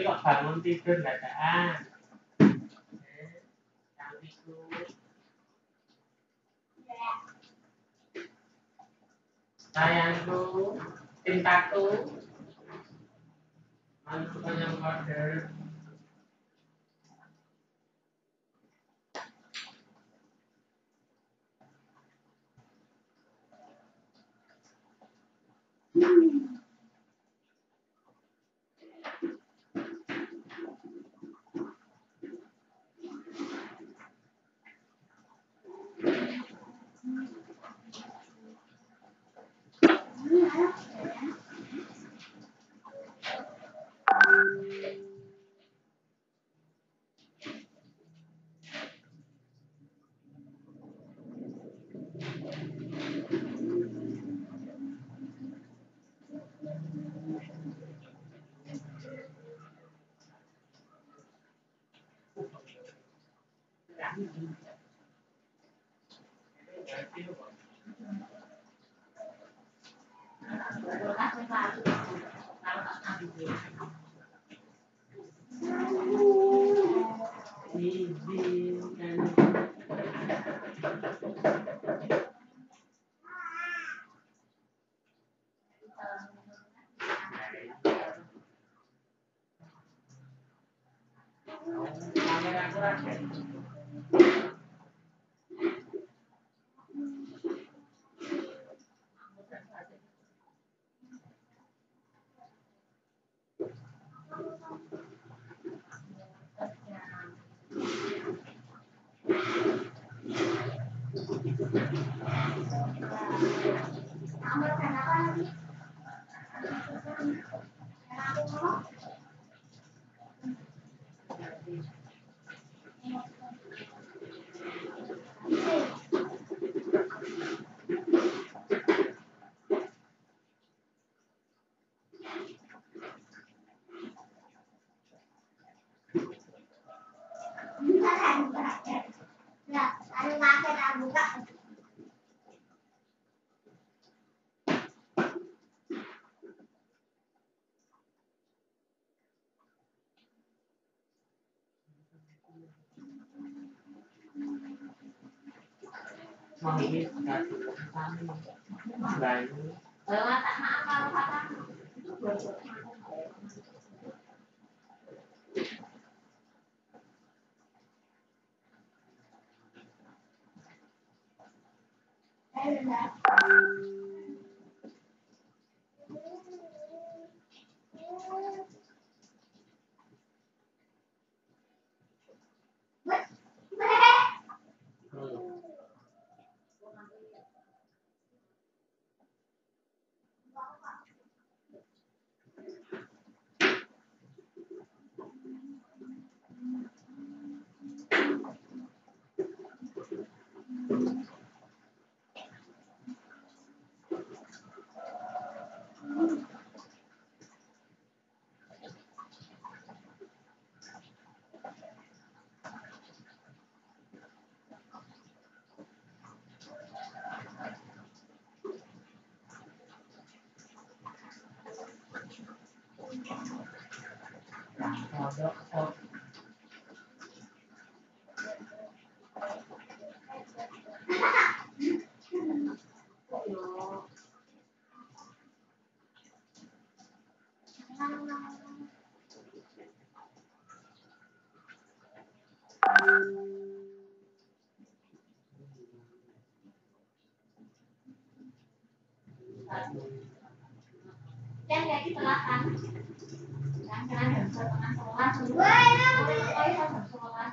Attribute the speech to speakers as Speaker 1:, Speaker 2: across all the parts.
Speaker 1: Kok bangun tidur dadaan. Cantikku. Sayangku, cintaku. Mantu yang kode.
Speaker 2: Yang kayak di belakang. Yang kena jam setengah sekolah dulu. Jam sekolah.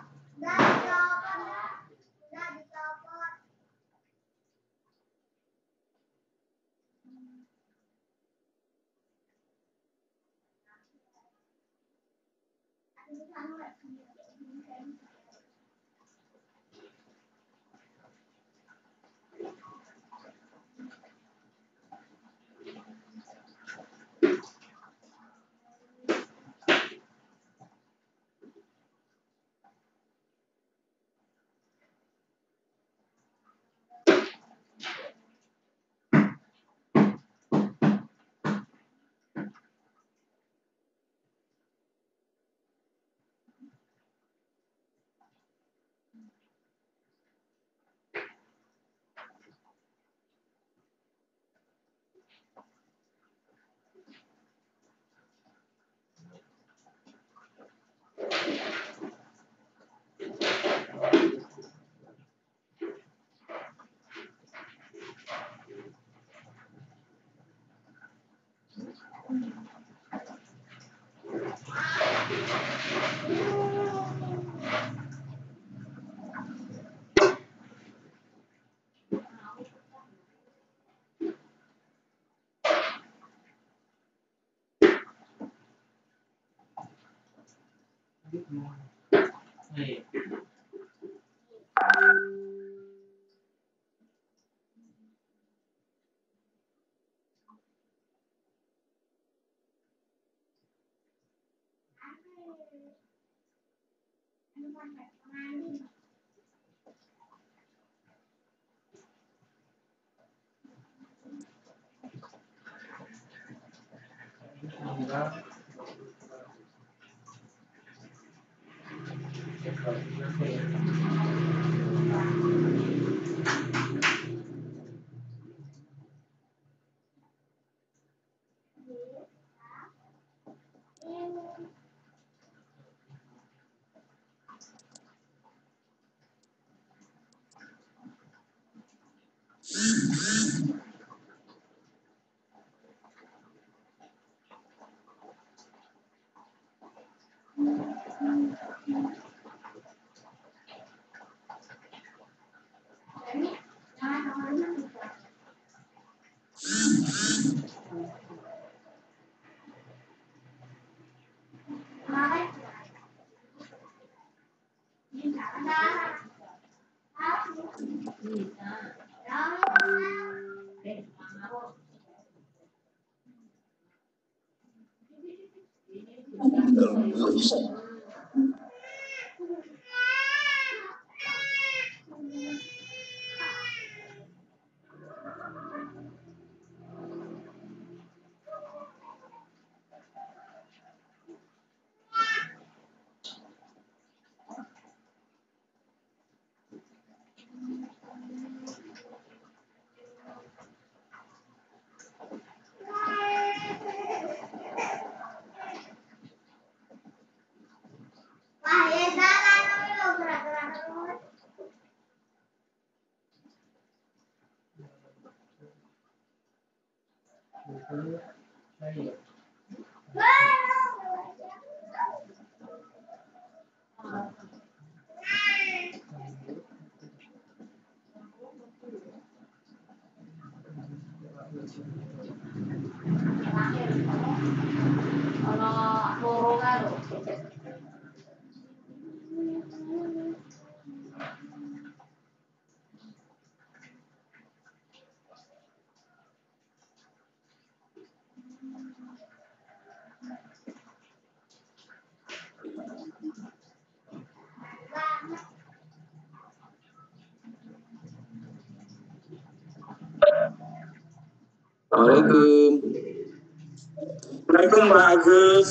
Speaker 3: Assalamualaikum Pak Agus.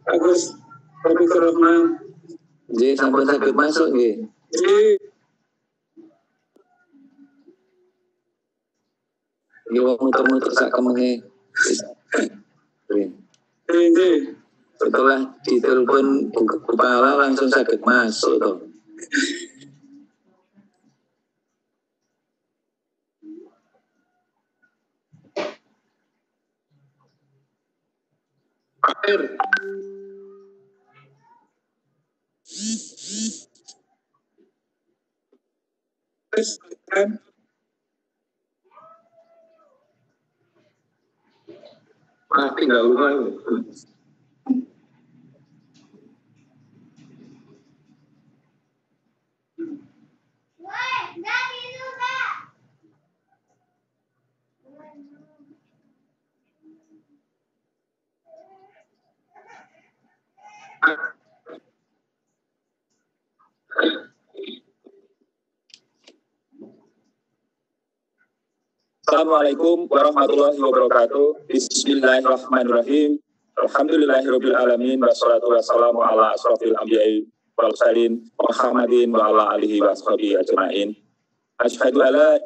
Speaker 3: Agus Taufikur Rahman. Nggih, sampun saged masuk nggih. Nggih, wong muter-muter sak kemenge. Nggih. Setelah ditelepon kepala langsung saged masuk toh. Akhir. Tinggal lupa. Assalamualaikum warahmatullahi wabarakatuh. Bismillahirrahmanirrahim. Alhamdulillahirabbil alamin wassalatu wassalamu ala asrofil anbiya'i wal mursalin Muhammadin wa ala alihi washabihi ajmain. Asyhadu alla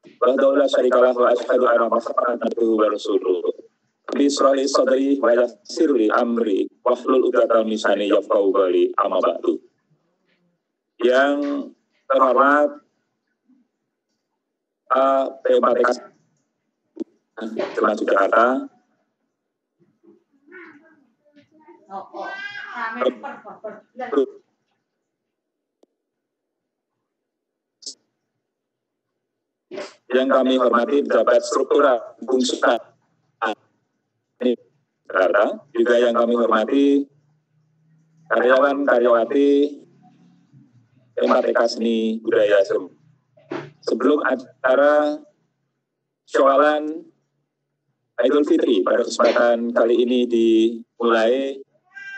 Speaker 3: ilaha illa syarikalah wa asyhadu anna Muhammadan abduhu wa rasuluh. Rabbi shrah li sadri wa yassir li amri wahlul 'uqdatam min lisani yafqahu qawli. Amma ba'du. Yang terhormat PMPTK termasuk Jakarta. Yang kami hormati pejabat struktural fungsi Jakarta, juga yang kami hormati karyawan-karyawati PMPTK Seni Budaya Serbu. Sebelum acara Syawalan Idul Fitri pada kesempatan kali ini dimulai,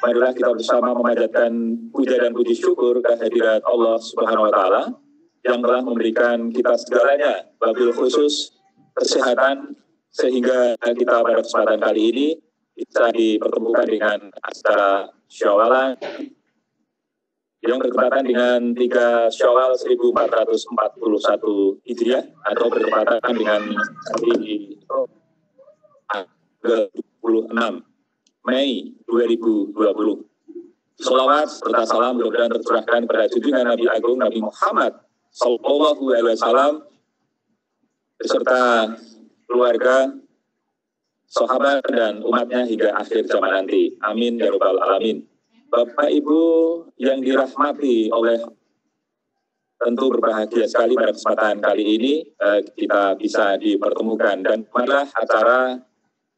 Speaker 3: marilah kita bersama memanjatkan puja dan puji syukur kehadirat Allah Subhanahu wa Ta'ala yang telah memberikan kita segalanya, wabil khusus kesehatan, sehingga kita pada kesempatan kali ini bisa dipertemukan dengan acara Syawalan yang bertepatan dengan 3 Syawal 1441 Hijriah atau bertepatan dengan hari 26 Mei 2020. Salawat serta salam mudah-mudahan tercurahkan pada junjungan Nabi Agung Nabi Muhammad Sallallahu Alaihi Wasallam beserta keluarga, sahabat dan umatnya hingga akhir zaman nanti. Amin ya rabbal alamin. Bapak Ibu yang dirahmati oleh, tentu berbahagia sekali pada kesempatan kali ini kita bisa dipertemukan, dan marilah acara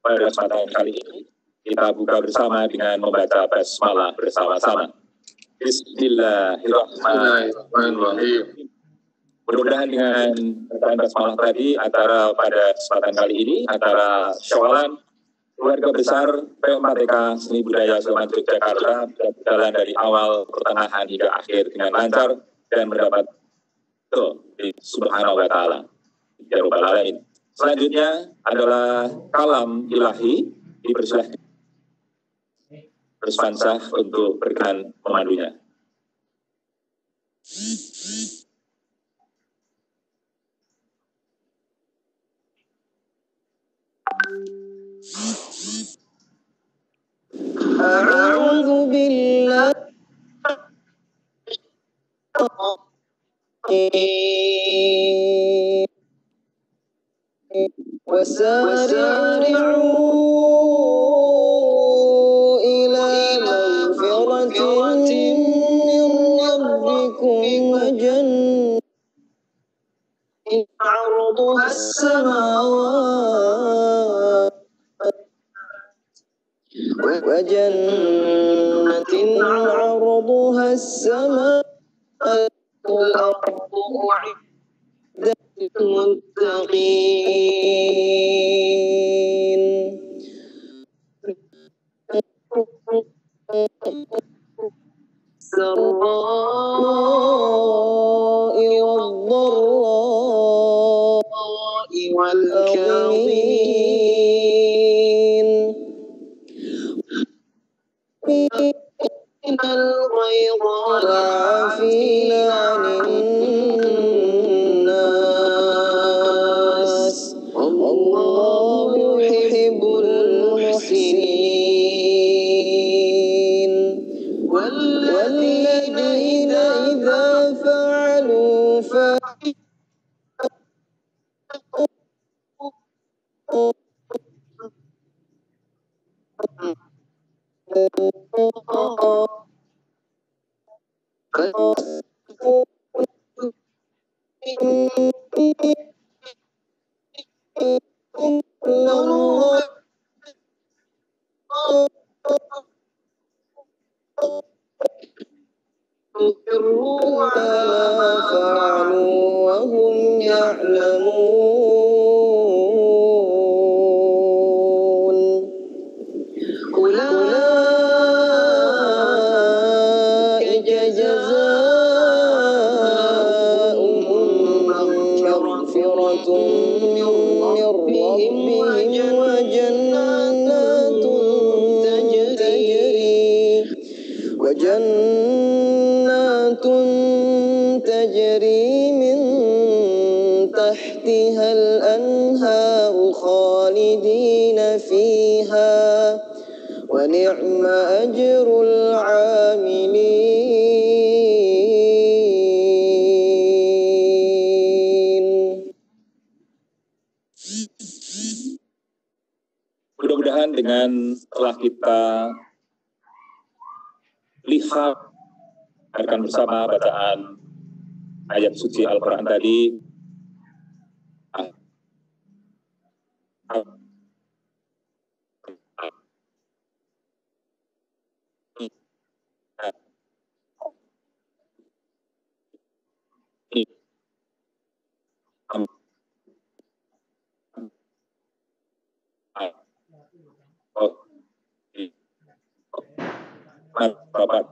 Speaker 3: pada kesempatan kali ini kita buka bersama dengan membaca basmalah bersama-sama. Bismillahirrahmanirrahim. Mudah-mudahan dengan bacaan basmalah tadi, acara pada kesempatan kali ini, acara Syawalan Keluarga Besar PMPTK Seni Budaya Sleman Yogyakarta berjalan dari awal, pertengahan hingga akhir dengan lancar dan mendapat Subhanahu wa Ta'ala. Ya Rabbal Alamin. Selanjutnya adalah kalam ilahi, dipersilahkan bersansah untuk berkenan memandunya.
Speaker 4: أعوذ بالله وسارعوا إلى مغفرة من ربكم وجنة عرضها السماوات وجنة عرضها السماوات والأرض أعدت للمتقين السراء والضراء والكاظمين ما فعلوا وهم يعلمون أولئك جزاؤهم مغفرة من ربهم وجنات تجري من تحتها الأنهار خالدين فيها ونعم أجر العاملين.
Speaker 3: Mudah-mudahan dengan telah kita lihat akan bersama bacaan ayat suci Al-Quran tadi, Bapak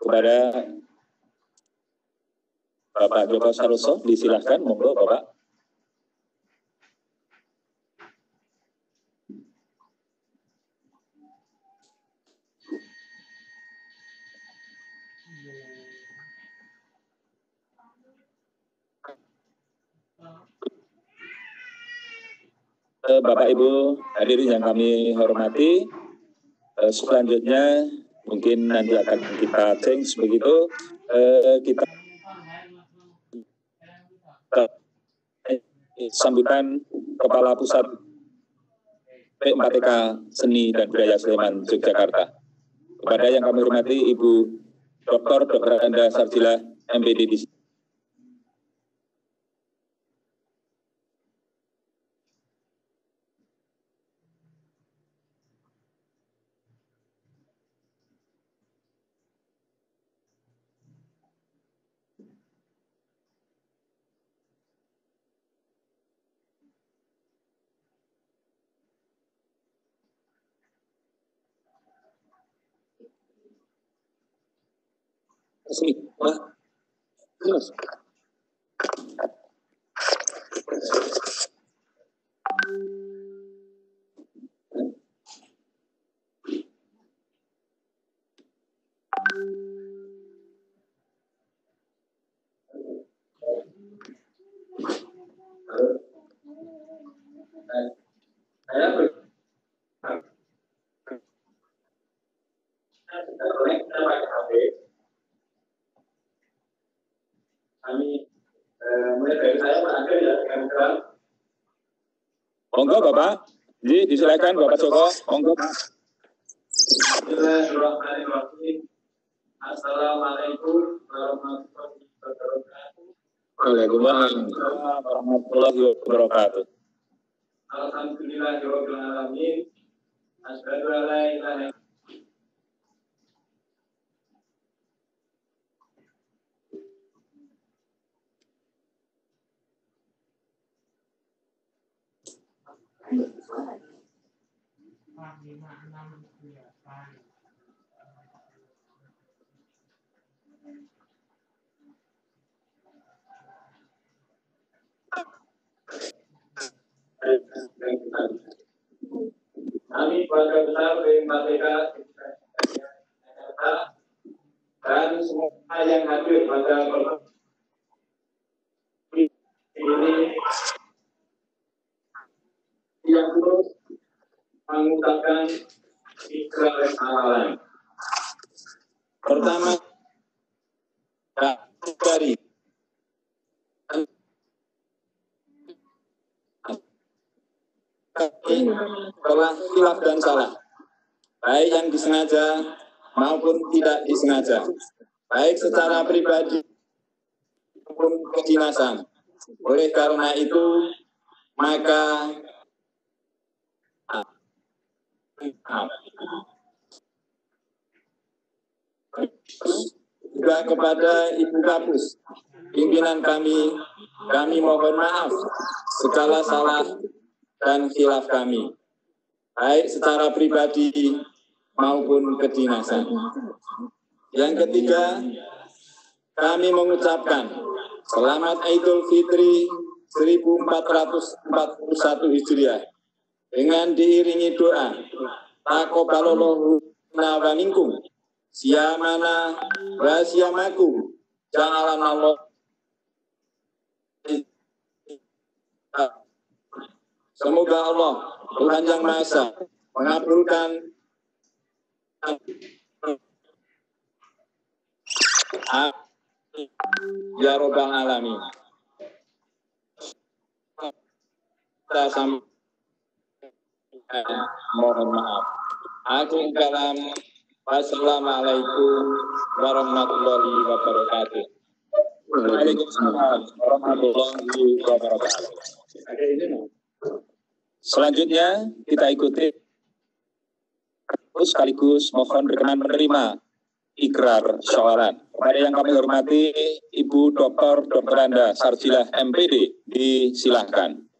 Speaker 3: kepada Bapak Joko Saroso, disilahkan, monggo Bapak. Bapak Ibu hadirin yang kami hormati, selanjutnya mungkin nanti akan kita change begitu, kita sambutan Kepala Pusat P4TK Seni dan Budaya Sleman, Yogyakarta. Kepada yang kami hormati Ibu Dr. Anda Sarjila, MPD di sini. Sini, Mas. Terus. Monggo Bapak, disilakan Bapak Joko, monggo. Assalamualaikum warahmatullahi wabarakatuh. Waalaikumsalam warahmatullahi wabarakatuh. Alhamdulillahirabbil alamin. Asyhadu an la ilaha illallah. Kami keluarga besar P4TK dan semua yang hadir pada ini yang terus mengucapkan ikhlas amalan. Pertama, dari telah khilaf dan salah, baik yang disengaja maupun tidak disengaja, baik secara pribadi maupun kedinasan. Oleh karena itu, maka juga kepada Ibu Kapus, pimpinan kami mohon maaf segala salah dan khilaf kami, baik secara pribadi maupun kedinasan. Yang ketiga, kami mengucapkan selamat Idul Fitri 1441 Hijriah dengan diiringi doa taqabbalallahu minna wa minkum siyamana wa siyamakum ja'alanallahu. Semoga Allah Tuhan Yang Maha Esa mengabulkan ya Rabbal Alamin. Kita mohon maaf. Akhir kalam. Wassalamualaikum warahmatullahi wabarakatuh. Waalaikumsalam warahmatullahi wabarakatuh. Selanjutnya kita ikuti sekaligus mohon berkenan menerima ikrar syawalan. Kepada yang kami hormati Ibu Dr. Anda Sarjilah MPD, disilahkan.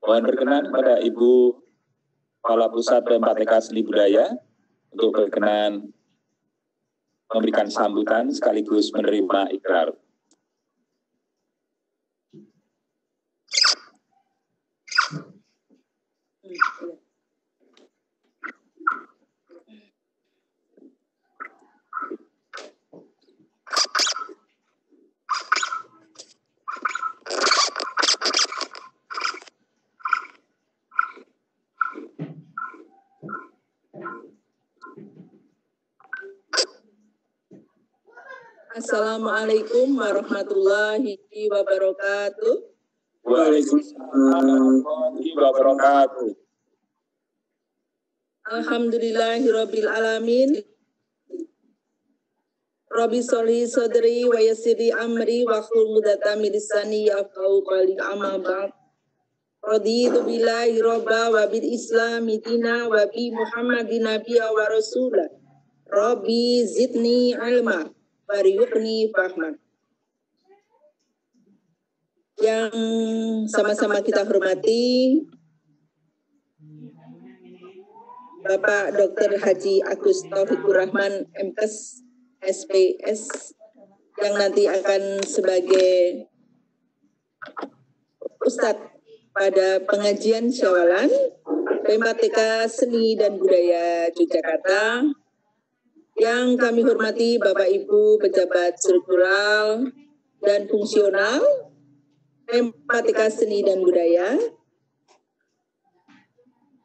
Speaker 3: Mohon berkenan pada Ibu Kepala Pusat PMK Seni Budaya untuk berkenan memberikan sambutan sekaligus menerima ikrar.
Speaker 5: Assalamualaikum warahmatullahi wabarakatuh.
Speaker 3: Waalaikumsalam warahmatullahi wabarakatuh.
Speaker 5: Alhamdulillahirabbil alamin. Rabbi sholli sadri wa yassiri amri wa hlul 'uqdatam min lisani yafqahu qawli. Amma ba'd. Raditu billahi robba wa bil islami dina wa bi Muhammadin nabiyya wa rasulah. Rabbi zidni ilma wariyukni fahman. Yang sama-sama kita hormati Bapak Dr. Haji Agus Taufikur Rahman MKes SPS yang nanti akan sebagai Ustadz pada pengajian syawalan PMK Seni dan Budaya Yogyakarta. Yang kami hormati Bapak Ibu pejabat struktural dan fungsional PMK Seni dan Budaya,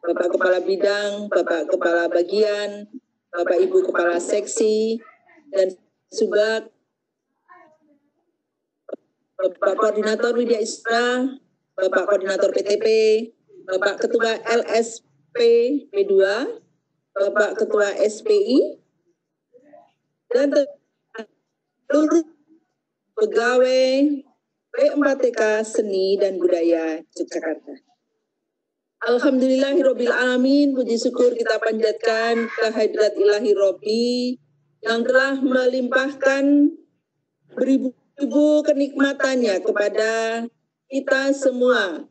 Speaker 5: Bapak Kepala Bidang, Bapak Kepala Bagian, Bapak Ibu Kepala Seksi, dan Subag, Bapak Koordinator Widya Isra, Bapak Koordinator PTP, Bapak Ketua LSP P2, Bapak Ketua SPI, dan seluruh pegawai PMK Seni dan Budaya Yogyakarta. Alhamdulillahirabbil alamin, puji syukur kita panjatkan kehadirat Ilahi Robbi yang telah melimpahkan beribu-ribu kenikmatannya kepada kita semua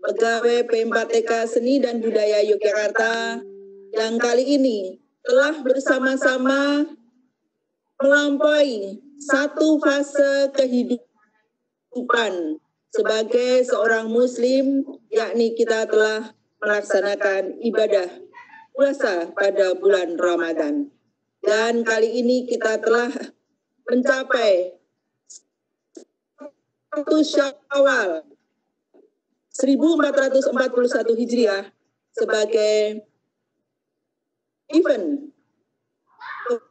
Speaker 5: pegawai PMK Seni dan Budaya Yogyakarta yang kali ini telah bersama-sama melampaui satu fase kehidupan sebagai seorang muslim, yakni kita telah melaksanakan ibadah puasa pada bulan Ramadan. Dan kali ini kita telah mencapai 1 Syawal 1441 Hijriah sebagai event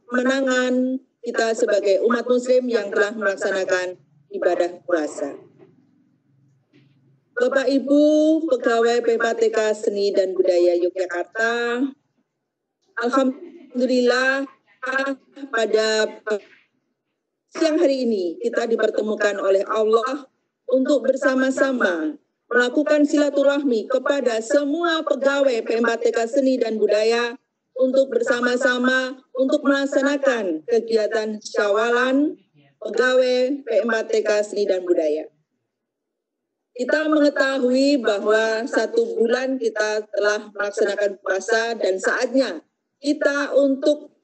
Speaker 5: kemenangan kita sebagai umat muslim yang telah melaksanakan ibadah puasa. Bapak Ibu pegawai PPATK Seni dan Budaya Yogyakarta, alhamdulillah pada siang hari ini kita dipertemukan oleh Allah untuk bersama-sama melakukan silaturahmi kepada semua pegawai PMPATK Seni dan Budaya untuk bersama-sama untuk melaksanakan kegiatan Syawalan pegawai PMPATK Seni dan Budaya. Kita mengetahui bahwa 1 bulan kita telah melaksanakan puasa dan saatnya kita untuk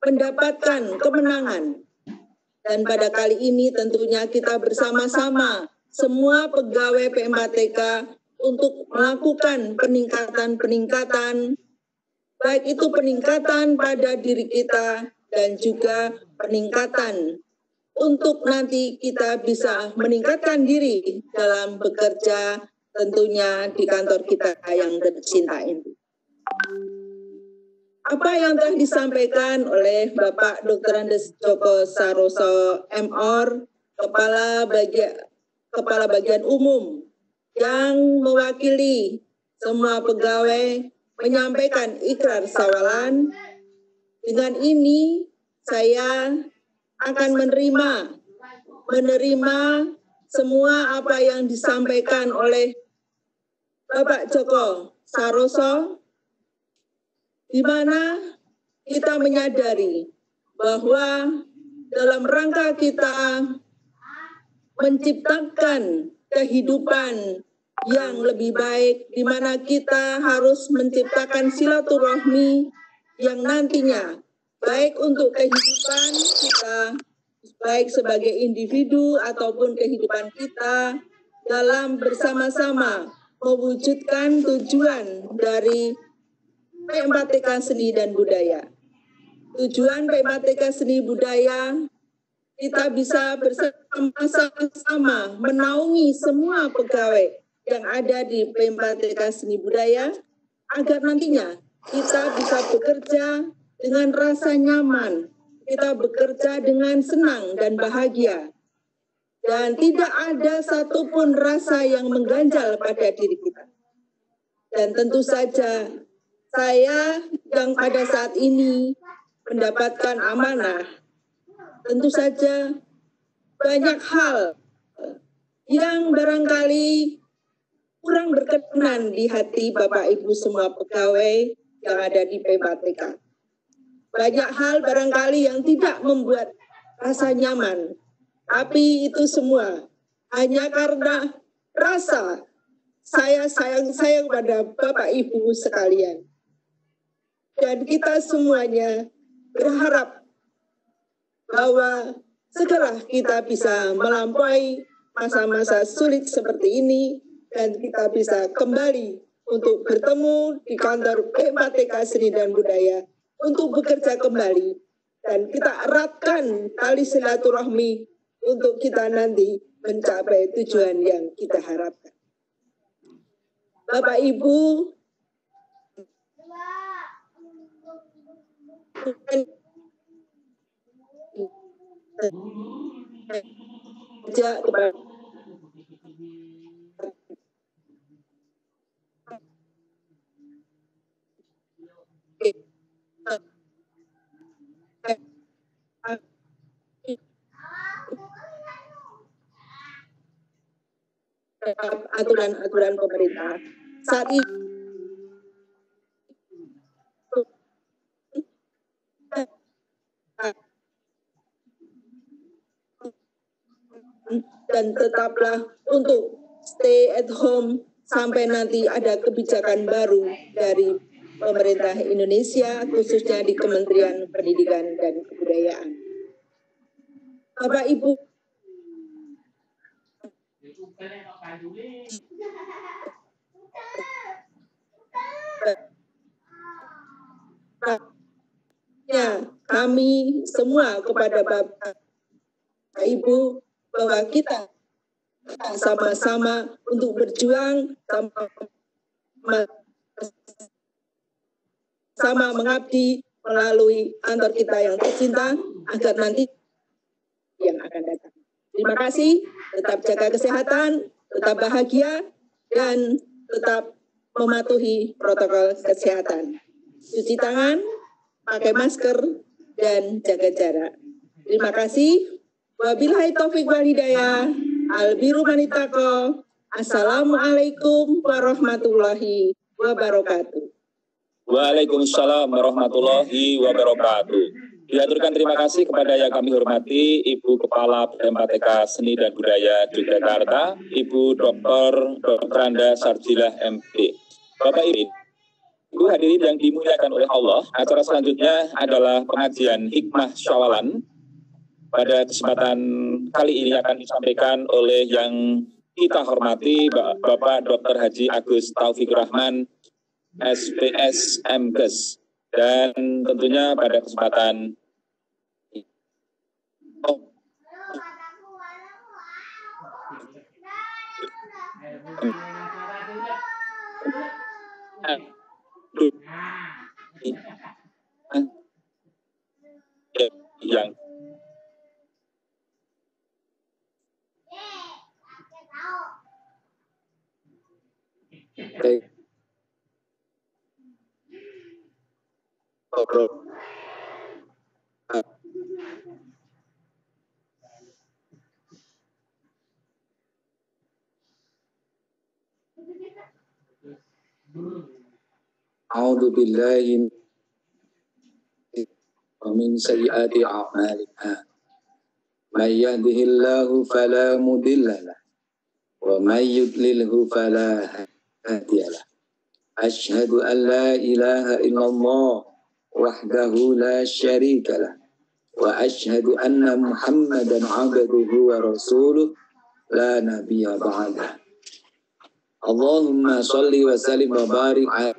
Speaker 5: mendapatkan kemenangan. Dan pada kali ini tentunya kita bersama-sama semua pegawai PMPATK untuk melakukan peningkatan, baik itu peningkatan pada diri kita dan juga peningkatan untuk nanti kita bisa meningkatkan diri dalam bekerja tentunya di kantor kita yang tercinta ini. Apa yang telah disampaikan oleh Bapak Dr. Andes Joko Saroso MOr, Kepala Bagian Umum yang mewakili semua pegawai menyampaikan ikrar Syawalan. Dengan ini saya akan menerima semua apa yang disampaikan oleh Bapak Joko Saroso, di mana kita menyadari bahwa dalam rangka kita menciptakan kehidupan yang lebih baik, di mana kita harus menciptakan silaturahmi yang nantinya baik untuk kehidupan kita, baik sebagai individu ataupun kehidupan kita dalam bersama-sama mewujudkan tujuan dari PMPATK Seni dan Budaya. Tujuan PMPATK Seni Budaya kita bisa bersama-sama menaungi semua pegawai yang ada di PMPATK Seni Budaya agar nantinya kita bisa bekerja dengan rasa nyaman, kita bekerja dengan senang dan bahagia, dan tidak ada satupun rasa yang mengganjal pada diri kita. Dan tentu saja saya yang pada saat ini mendapatkan amanah, tentu saja banyak hal yang barangkali kurang berkenan di hati Bapak Ibu semua pegawai yang ada di PMPATK. Banyak hal barangkali yang tidak membuat rasa nyaman, tapi itu semua hanya karena rasa saya sayang pada Bapak Ibu sekalian. Dan kita semuanya berharap bahwa segera kita bisa melampaui masa-masa sulit seperti ini dan kita bisa kembali untuk bertemu di kantor PMPATK Seni dan Budaya untuk bekerja kembali dan kita eratkan tali silaturahmi untuk kita nanti mencapai tujuan yang kita harapkan. Bapak Ibu, aturan-aturan pemerintah saat ini dan tetaplah untuk stay at home sampai nanti ada kebijakan baru dari pemerintah Indonesia, khususnya di Kementerian Pendidikan dan Kebudayaan. Bapak Ibu, kami semua kepada Bapak Ibu bahwa kita sama-sama untuk berjuang sama mengabdi melalui kantor kita yang tercinta agar nanti yang akan datang. Terima kasih, tetap jaga kesehatan, tetap bahagia, dan tetap mematuhi protokol kesehatan. Cuci tangan, pakai masker, dan jaga jarak. Terima kasih. Wabillahi taufiq wal hidayah. Albiru manitaqo. Assalamualaikum warahmatullahi wabarakatuh.
Speaker 3: Waalaikumsalam warahmatullahi wabarakatuh. Diaturkan terima kasih kepada yang kami hormati Ibu Kepala BMPTK Seni dan Budaya Yogyakarta, Ibu Dr. Anda Sarjilah MP. Bapak Ibu hadirin yang dimuliakan oleh Allah, acara selanjutnya adalah pengajian Hikmah Syawalan. Pada kesempatan kali ini akan disampaikan oleh yang kita hormati Bapak Dr. Haji Agus Taufikur Rahman, SPS MKes. Dan tentunya pada kesempatan yang A'udzu billahi min sayyiati a'malina. May yahdihillahu fala mudilla lahu wa may yudlilhu fala hadiya lahu. Asyhadu an la ilaha illallah wahdahu la syarika lah wa asyhadu anna Muhammadan 'abduhu wa rasuluh la nabiyya ba'da. Allahumma shalli wa sallim wa barik ala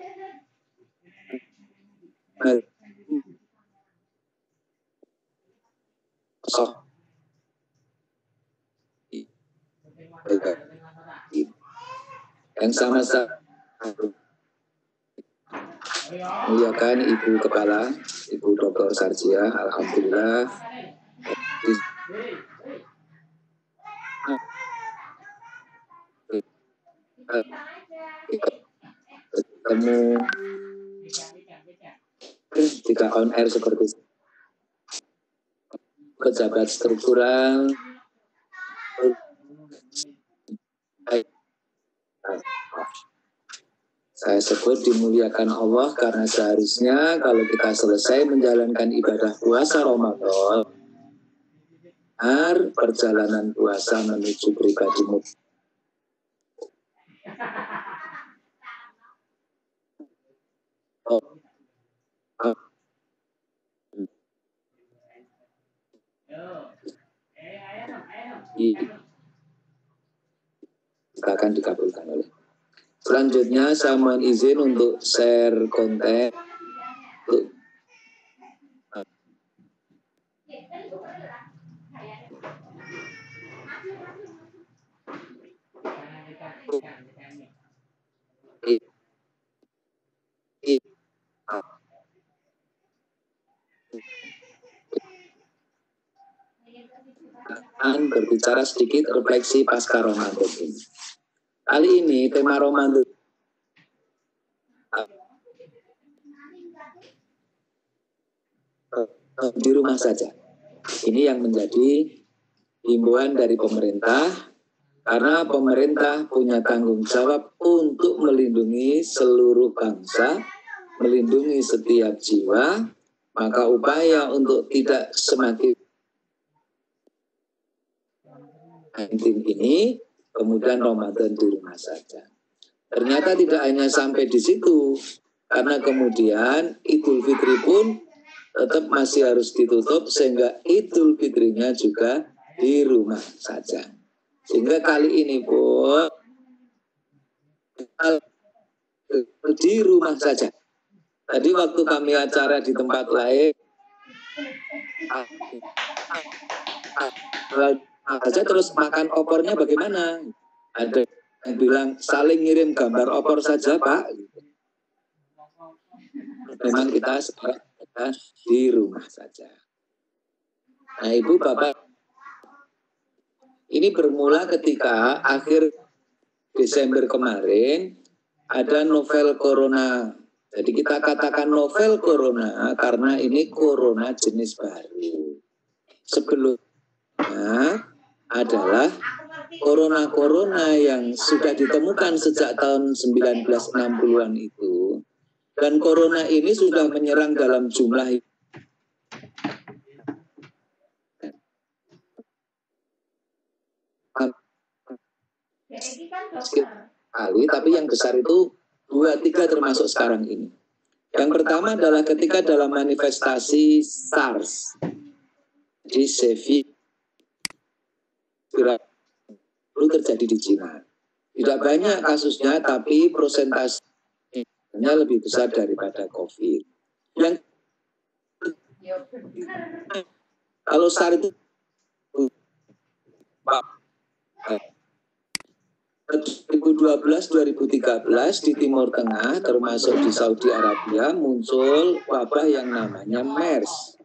Speaker 3: yang sama-sama muliakan Ibu Kepala, Ibu Dr. Sarjiah, alhamdulillah ketemu ketika on air seperti pejabat struktural saya sebut dimuliakan Allah karena seharusnya kalau kita selesai menjalankan ibadah puasa Ramadan, perjalanan puasa menuju pribadimu. Akan dikabulkan oleh. Selanjutnya saya mohon izin untuk share konten. Berbicara sedikit refleksi pasca Ramadan ini. Kali ini tema Ramadan di rumah saja. Ini yang menjadi himbauan dari pemerintah, karena pemerintah punya tanggung jawab untuk melindungi seluruh bangsa, melindungi setiap jiwa, maka upaya untuk tidak semakin ini, kemudian Ramadan di rumah saja. Ternyata tidak hanya sampai di situ,
Speaker 6: Karena kemudian Idul Fitri pun tetap masih harus ditutup, sehingga Idul Fitrinya juga di rumah saja. Sehingga kali ini pun di rumah saja. Tadi waktu kami acara di tempat lain, saja terus makan opornya bagaimana? Ada yang bilang saling ngirim gambar opor saja Pak. Memang kita di rumah saja. Nah Ibu Bapak, ini bermula ketika akhir Desember kemarin ada novel corona. Jadi kita katakan novel corona karena ini corona jenis baru. Sebelumnya adalah corona yang sudah ditemukan sejak tahun 1960-an itu. Dan corona ini sudah menyerang dalam jumlah kali, tapi yang besar itu 2-3 termasuk sekarang ini. Yang pertama adalah ketika dalam manifestasi SARS di Sevi dulu terjadi di Cina. Tidak banyak kasusnya, tapi prosentasenya lebih besar daripada COVID. Yang kalau SARS itu 2012-2013 di Timur Tengah termasuk di Saudi Arabia muncul wabah yang namanya MERS,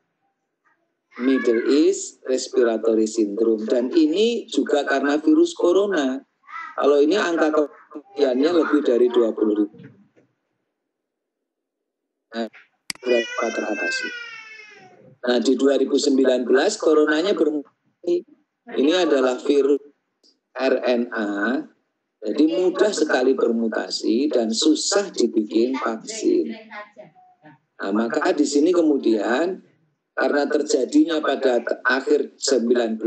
Speaker 6: Middle East Respiratory Syndrome, dan ini juga karena virus corona. Kalau ini angka kematiannya lebih dari 20.000. Nah, berapa teratasi. Nah, di 2019 coronanya bermutasi. Ini adalah virus RNA. Jadi mudah sekali bermutasi dan susah dibikin vaksin. Nah, maka di sini kemudian karena terjadinya pada akhir 19,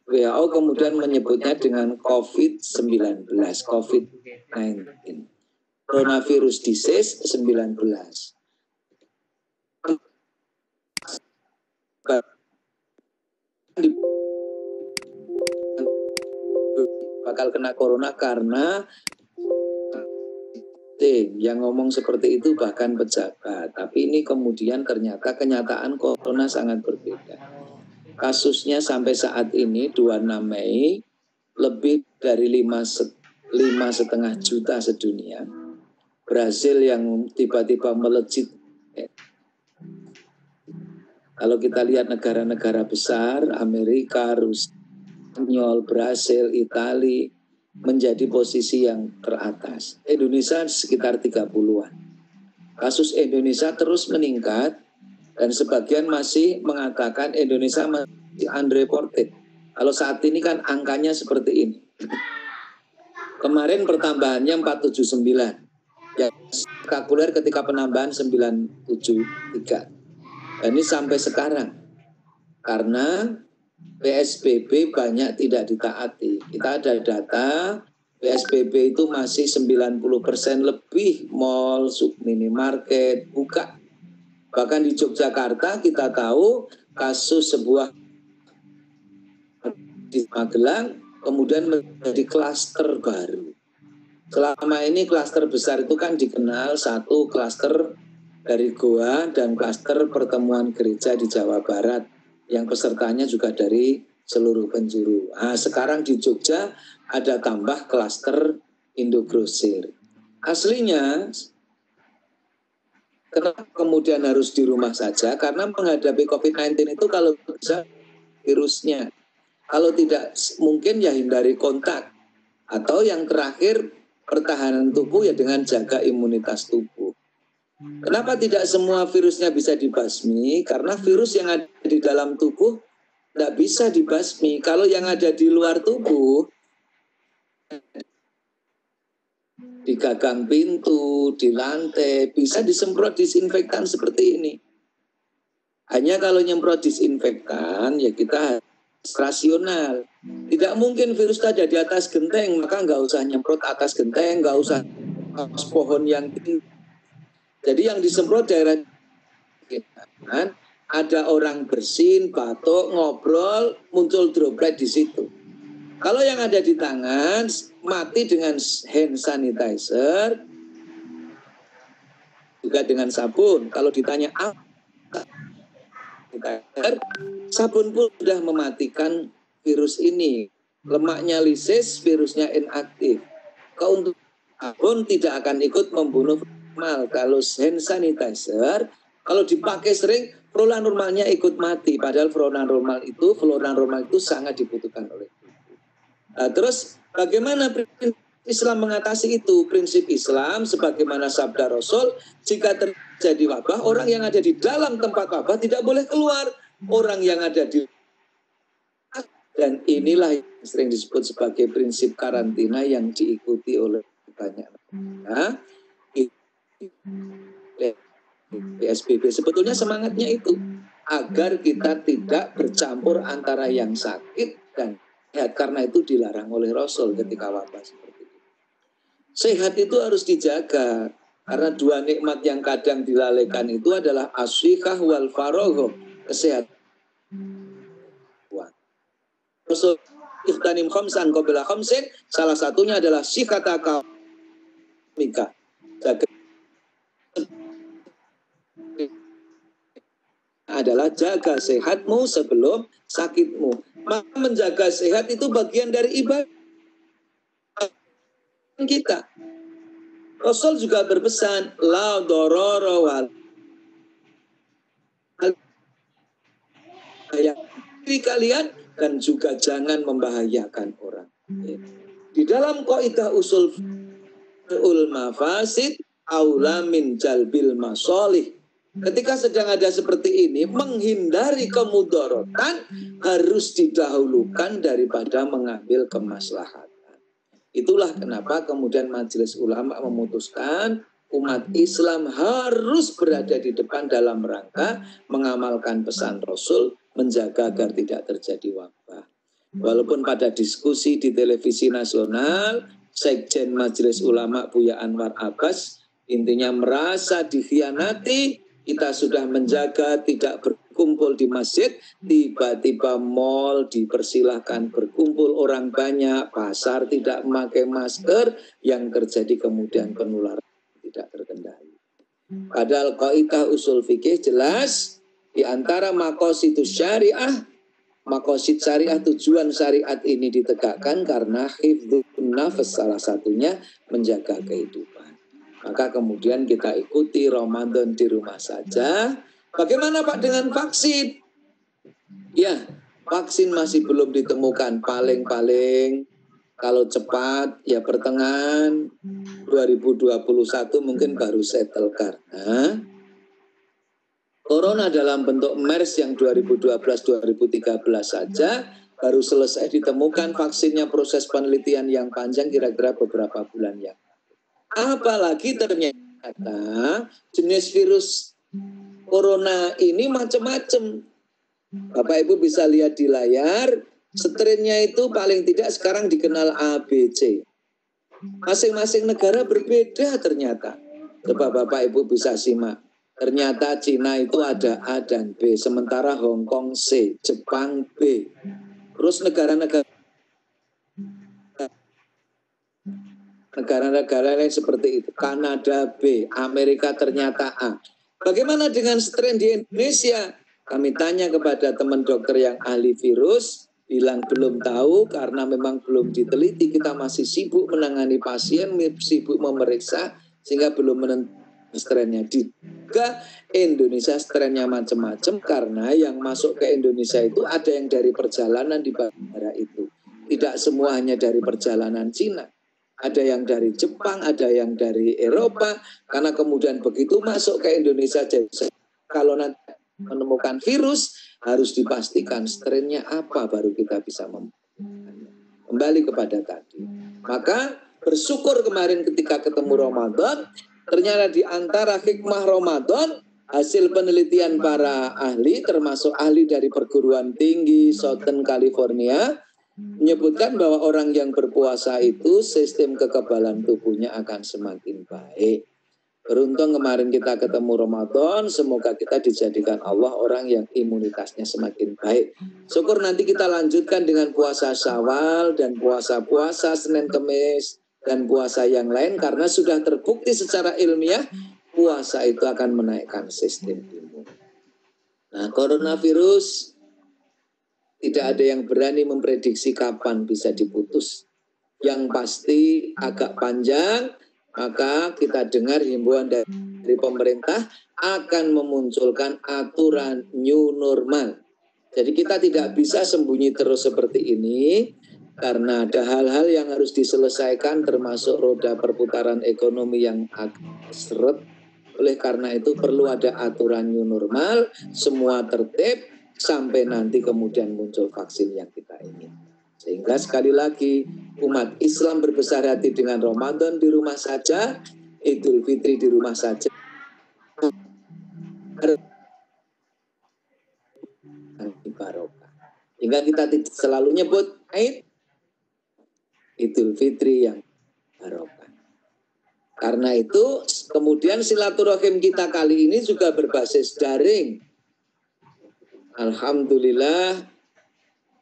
Speaker 6: WHO kemudian menyebutnya dengan COVID-19, COVID-19, coronavirus disease 19. Bakal kena corona karena yang ngomong seperti itu bahkan pejabat. Tapi ini kemudian ternyata kenyataan corona sangat berbeda. Kasusnya sampai saat ini 26 Mei lebih dari 5,5 juta sedunia. Brasil yang tiba-tiba melejit. Kalau kita lihat negara-negara besar, Amerika, Rusia, Spanyol, Brasil, Italia menjadi posisi yang teratas. Indonesia sekitar 30-an. Kasus Indonesia terus meningkat dan sebagian masih mengatakan Indonesia masih unreported. Kalau saat ini kan angkanya seperti ini. Kemarin pertambahannya 479. Ya, spektakuler ketika penambahan 973. Dan ini sampai sekarang. Karena PSBB banyak tidak ditaati. Kita ada data PSBB itu masih 90% lebih mall, minimarket buka. Bahkan di Yogyakarta kita tahu kasus sebuah di Magelang kemudian menjadi klaster baru. Selama ini klaster besar itu kan dikenal satu klaster dari Goa dan klaster pertemuan gereja di Jawa Barat yang pesertanya juga dari seluruh penjuru. Nah, sekarang di Jogja ada tambah klaster Indogrosir. Aslinya, kenapa kemudian harus di rumah saja? Karena menghadapi COVID-19 itu kalau bisa virusnya. Kalau tidak mungkin ya hindari kontak. Atau yang terakhir pertahanan tubuh ya dengan jaga imunitas tubuh. Kenapa tidak semua virusnya bisa dibasmi? Karena virus yang ada di dalam tubuh tidak bisa dibasmi. Kalau yang ada di luar tubuh, di gagang pintu, di lantai, bisa disemprot disinfektan seperti ini. Hanya kalau nyemprot disinfektan, ya kita rasional. Tidak mungkin virus ada di atas genteng, maka nggak usah nyemprot atas genteng, nggak usah pohon yang tinggi. Jadi yang disemprot daerah ada orang bersin, batuk, ngobrol, muncul droplet di situ. Kalau yang ada di tangan mati dengan hand sanitizer, juga dengan sabun. Kalau ditanya apa, sabun pun sudah mematikan virus ini. Lemaknya lisis, virusnya inaktif. Keuntungan sabun tidak akan ikut membunuh normal. Kalau hand sanitizer, kalau dipakai sering, flora normalnya ikut mati. Padahal flora normal itu sangat dibutuhkan oleh tubuh. Nah, terus bagaimana Islam mengatasi itu? Prinsip Islam sebagaimana sabda Rasul, jika terjadi wabah, orang yang ada di dalam tempat wabah tidak boleh keluar. Orang yang ada di, dan inilah yang sering disebut sebagai prinsip karantina yang diikuti oleh banyak negara. PSBB sebetulnya semangatnya itu agar kita tidak bercampur antara yang sakit dan sehat, karena itu dilarang oleh Rasul ketika wabah seperti itu. Sehat itu harus dijaga karena dua nikmat yang kadang dilalaikan itu adalah asyikah wal faragh, kesehatan. Rasul ikhtanim khamsan qabla khamsin, salah satunya adalah sikataka mika. Adalah jaga sehatmu sebelum sakitmu. Maka menjaga sehat itu bagian dari ibadah kita. Rasul juga berpesan, la dororo wal diri kalian dan juga jangan membahayakan orang. Di dalam kaidah usul mafasid aula min jalbil masolih. Ketika sedang ada seperti ini, menghindari kemudaratan harus didahulukan daripada mengambil kemaslahatan. Itulah kenapa kemudian Majelis Ulama memutuskan umat Islam harus berada di depan dalam rangka mengamalkan pesan Rasul, menjaga agar tidak terjadi wabah. Walaupun pada diskusi di televisi nasional, Sekjen Majelis Ulama Buya Anwar Abbas intinya merasa dikhianati. Kita sudah menjaga tidak berkumpul di masjid, tiba-tiba mal dipersilahkan berkumpul orang banyak, pasar tidak memakai masker, yang terjadi kemudian penularan tidak terkendali. Padahal kaidah usul fikih jelas, di antara maqasidus syariah, maqasid syariah, tujuan syariat ini ditegakkan karena hifdzun nafas, salah satunya menjaga kehidupan. Maka kemudian kita ikuti Ramadan di rumah saja. Bagaimana Pak dengan vaksin? Ya, vaksin masih belum ditemukan. Paling-paling kalau cepat ya pertengahan 2021 mungkin baru settle, karena Corona dalam bentuk MERS yang 2012-2013 saja baru selesai ditemukan vaksinnya, proses penelitian yang panjang kira-kira beberapa bulan yang. Apalagi ternyata jenis virus corona ini macam-macam. Bapak Ibu bisa lihat di layar, strainnya itu paling tidak sekarang dikenal ABC. Masing-masing negara berbeda ternyata. Coba Bapak Ibu bisa simak. Ternyata Cina itu ada A dan B, sementara Hong Kong C, Jepang B. Terus negara-negara lain seperti itu, Kanada B, Amerika ternyata A. Bagaimana dengan strain di Indonesia? Kami tanya kepada teman dokter yang ahli virus, bilang belum tahu karena memang belum diteliti. Kita masih sibuk menangani pasien, sibuk memeriksa, sehingga belum menentukan strainnya. Juga Indonesia strainnya macam-macam karena yang masuk ke Indonesia itu ada yang dari perjalanan di bandara itu. Tidak semua hanya dari perjalanan Cina. Ada yang dari Jepang, ada yang dari Eropa, karena kemudian begitu masuk ke Indonesia, kalau nanti menemukan virus, harus dipastikan strainnya apa, baru kita bisa kembali kepada tadi. Maka bersyukur kemarin ketika ketemu Ramadan, ternyata di antara hikmah Ramadan, hasil penelitian para ahli, termasuk ahli dari perguruan tinggi Southern California, menyebutkan bahwa orang yang berpuasa itu sistem kekebalan tubuhnya akan semakin baik. Beruntung kemarin kita ketemu Ramadan, semoga kita dijadikan Allah orang yang imunitasnya semakin baik. Syukur nanti kita lanjutkan dengan puasa Syawal dan puasa-puasa Senin Kemis dan puasa yang lain karena sudah terbukti secara ilmiah puasa itu akan menaikkan sistem imun. Nah, coronavirus tidak ada yang berani memprediksi kapan bisa diputus. Yang pasti agak panjang. Maka kita dengar himbauan dari pemerintah akan memunculkan aturan new normal. Jadi kita tidak bisa sembunyi terus seperti ini karena ada hal-hal yang harus diselesaikan termasuk roda perputaran ekonomi yang agak seret. Oleh karena itu perlu ada aturan new normal, semua tertib sampai nanti kemudian muncul vaksin yang kita ingin. Sehingga sekali lagi umat Islam berbesar hati dengan Ramadan di rumah saja, Idul Fitri di rumah saja. Barokah. Hingga kita selalu nyebut Idul Fitri yang barokah. Karena itu kemudian silaturahim kita kali ini juga berbasis daring. Alhamdulillah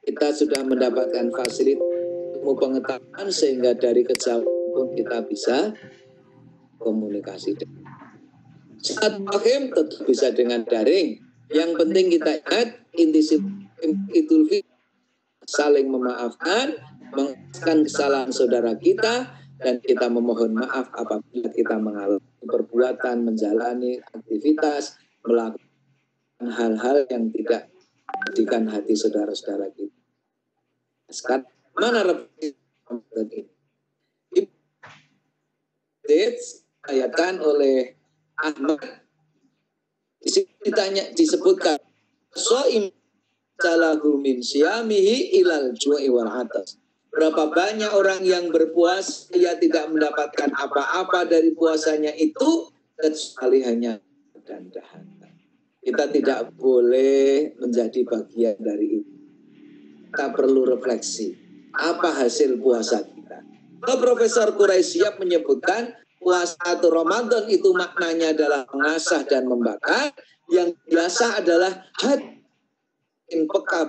Speaker 6: kita sudah mendapatkan fasilitas ilmu pengetahuan sehingga dari kejauhan pun kita bisa komunikasi. Silaturahim tetap bisa dengan daring. Yang penting kita ingat inti Idul Fitri saling memaafkan, mengakukan kesalahan saudara kita dan kita memohon maaf apabila kita mengalami perbuatan, menjalani aktivitas, melakukan hal-hal yang tidak menjadikan hati saudara-saudara kita. Sekarang mana refleksi ini? Diayatkan oleh Ahmad. Di sini disebutkan so'im salahu min siyamihi ilal ju'i wal atas. Berapa banyak orang yang berpuasa ia tidak mendapatkan apa-apa dari puasanya itu kecuali hanya dan dahaga. Kita tidak boleh menjadi bagian dari itu. Kita perlu refleksi. Apa hasil puasa kita? Profesor Quraisyab menyebutkan puasa atau Ramadan itu maknanya adalah mengasah dan membakar. Yang biasa adalah hati semakin peka,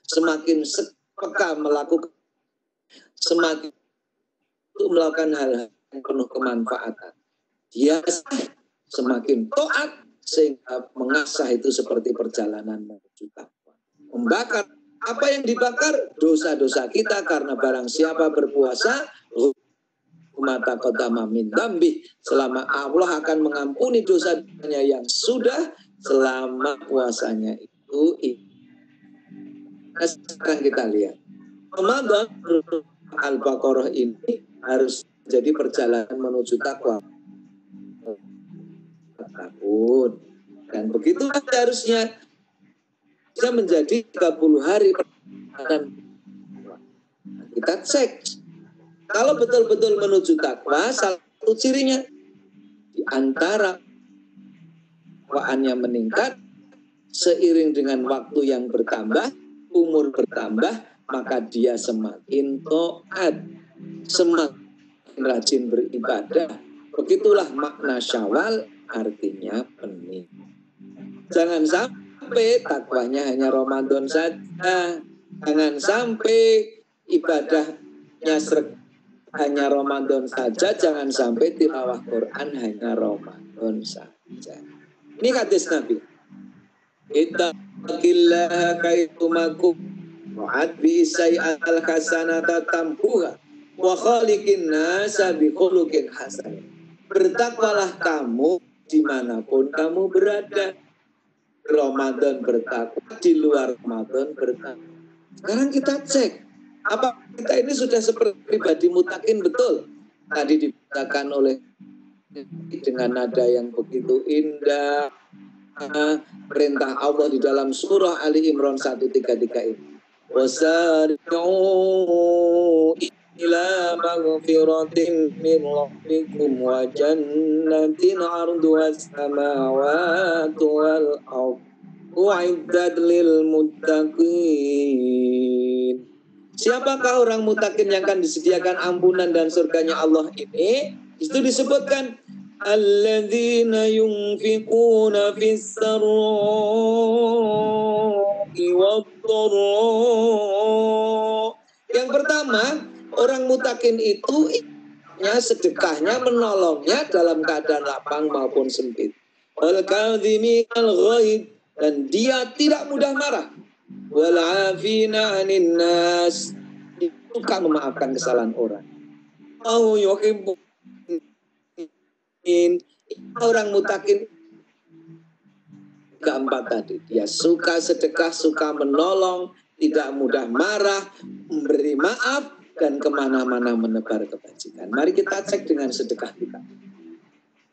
Speaker 6: semakin peka melakukan, semakin melakukan hal-hal yang penuh kemanfaatan. Dia semakin taat sehingga mengasah itu seperti perjalanan menuju takwa. Membakar apa yang dibakar? Dosa-dosa kita karena barang siapa berpuasa mata qadama min dambi, selama Allah akan mengampuni dosanya yang sudah selama puasanya itu. Nah, sekarang kita lihat Ramadan Al-Baqarah ini harus jadi perjalanan menuju takwa tahun, dan begitu harusnya bisa menjadi 30 hari perjalanan. Kita cek kalau betul-betul menuju takwa, salah satu cirinya di antara takwaannya meningkat seiring dengan waktu yang bertambah, umur bertambah, maka dia semakin taat, semakin rajin beribadah. Begitulah makna Syawal, artinya pening. Jangan sampai takwanya hanya Ramadan saja. Jangan sampai ibadahnya hanya Ramadan saja. Jangan sampai tilawah Quran hanya Ramadan saja. Ini hadis Nabi. Ittaqillaha kaitumakum wa'ad bi say'al hasanata tambuha wa khaliqin nasa bi khuluqin hasan. Bertakwalah kamu dimanapun kamu berada. Ramadan bertakwa, di luar Ramadan bertakwa. Sekarang kita cek, apa kita ini sudah seperti pribadi mutakin betul? Tadi dibacakan oleh dengan nada yang begitu indah, perintah Allah di dalam surah Ali Imran 133 ini. Wasari'u ila maghfiratin min rabbikum wa jannatin 'arduha as-samawati wal ardh u'iddat lil muttaqin. Siapakah orang mutakin yang akan disediakan ampunan dan surganya Allah ini? Itu disebutkan alladzina yunfiquna fis sarra'i wad-dharra. Yang pertama, orang mutakin itu sedekahnya menolongnya dalam keadaan lapang maupun sempit. Wal kadhiminal ghaid, dan dia tidak mudah marah. Wal 'afina 'anil nas, suka memaafkan kesalahan orang. Orang mutakin keempat tadi, dia suka sedekah, suka menolong, tidak mudah marah, memberi maaf, dan kemana-mana menebar kebajikan. Mari kita cek dengan sedekah kita.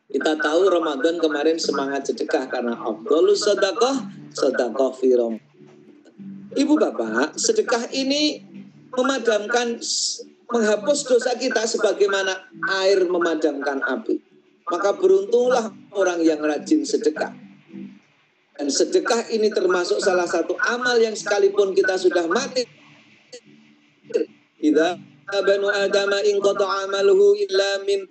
Speaker 6: Kita tahu Ramadan kemarin semangat sedekah karena afdhalus sedekah sedekah fi Ramadan. Ibu bapak, sedekah ini memadamkan, menghapus dosa kita sebagaimana air memadamkan api. Maka beruntunglah orang yang rajin sedekah. Dan sedekah ini termasuk salah satu amal yang sekalipun kita sudah mati, idza banu adama in qata'a amaluhu illa min,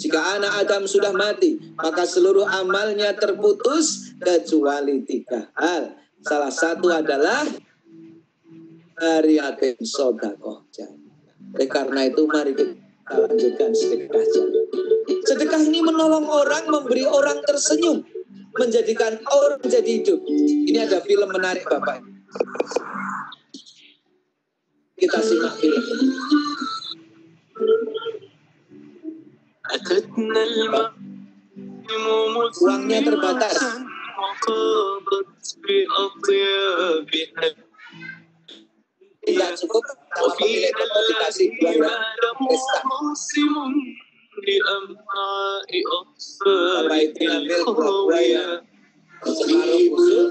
Speaker 6: jika anak Adam sudah mati, maka seluruh amalnya terputus kecuali 3 hal. Salah satu adalah hariatin sodakoh. Oleh karena itu mari kita lanjutkan sedekah jariah. Sedekah ini menolong orang, memberi orang tersenyum, menjadikan orang menjadi hidup. Ini ada film menarik Bapak. Kita simak film. Uangnya terbatas. Tidak cukup kalau pemilik itu dikasih uang pesta. Bapak itu ngambil buah yang separuh busuk.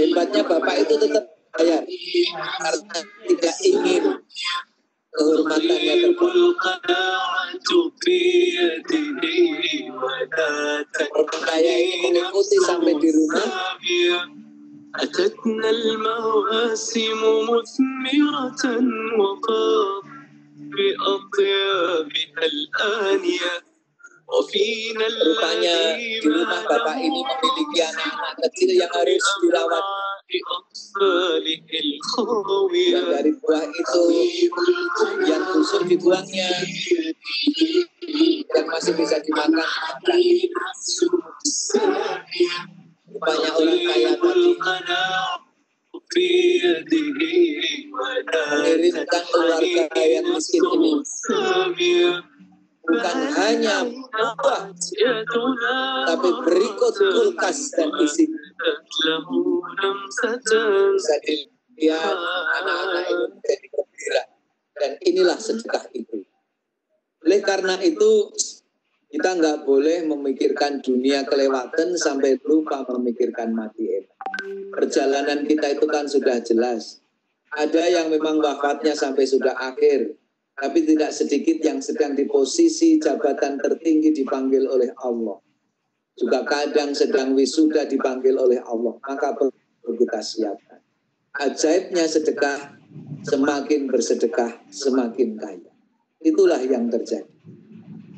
Speaker 6: Hebatnya Bapak itu tetap bayar karena tidak ingin kehormatannya terbuka. Orang kaya ini mengikuti sampai di rumah.
Speaker 7: أتتنا المواسم مثمرة وقاض بأطيابها الآنية وفينا
Speaker 6: Rupanya di rumah Bapak ini memiliki anak-anak kecil yang harus dirawat. Dan dari buah itu yang busuk dibuangnya, yang masih bisa dimakan. Banyak orang kaya tadi mengirimkan keluarga yang miskin ini bukan hanya buah, tapi berikut kulkas dan isi. Jadi dia anak-anak ini menjadi gembira, dan inilah sedekah itu. Oleh karena itu kita nggak boleh memikirkan dunia kelewatan sampai lupa memikirkan mati enak. Perjalanan kita itu kan sudah jelas. Ada yang memang wafatnya sampai sudah akhir, tapi tidak sedikit yang sedang di posisi jabatan tertinggi dipanggil oleh Allah. Juga kadang sedang wisuda dipanggil oleh Allah. Maka perlu kita siapkan. Ajaibnya sedekah, semakin bersedekah, semakin kaya. Itulah yang terjadi.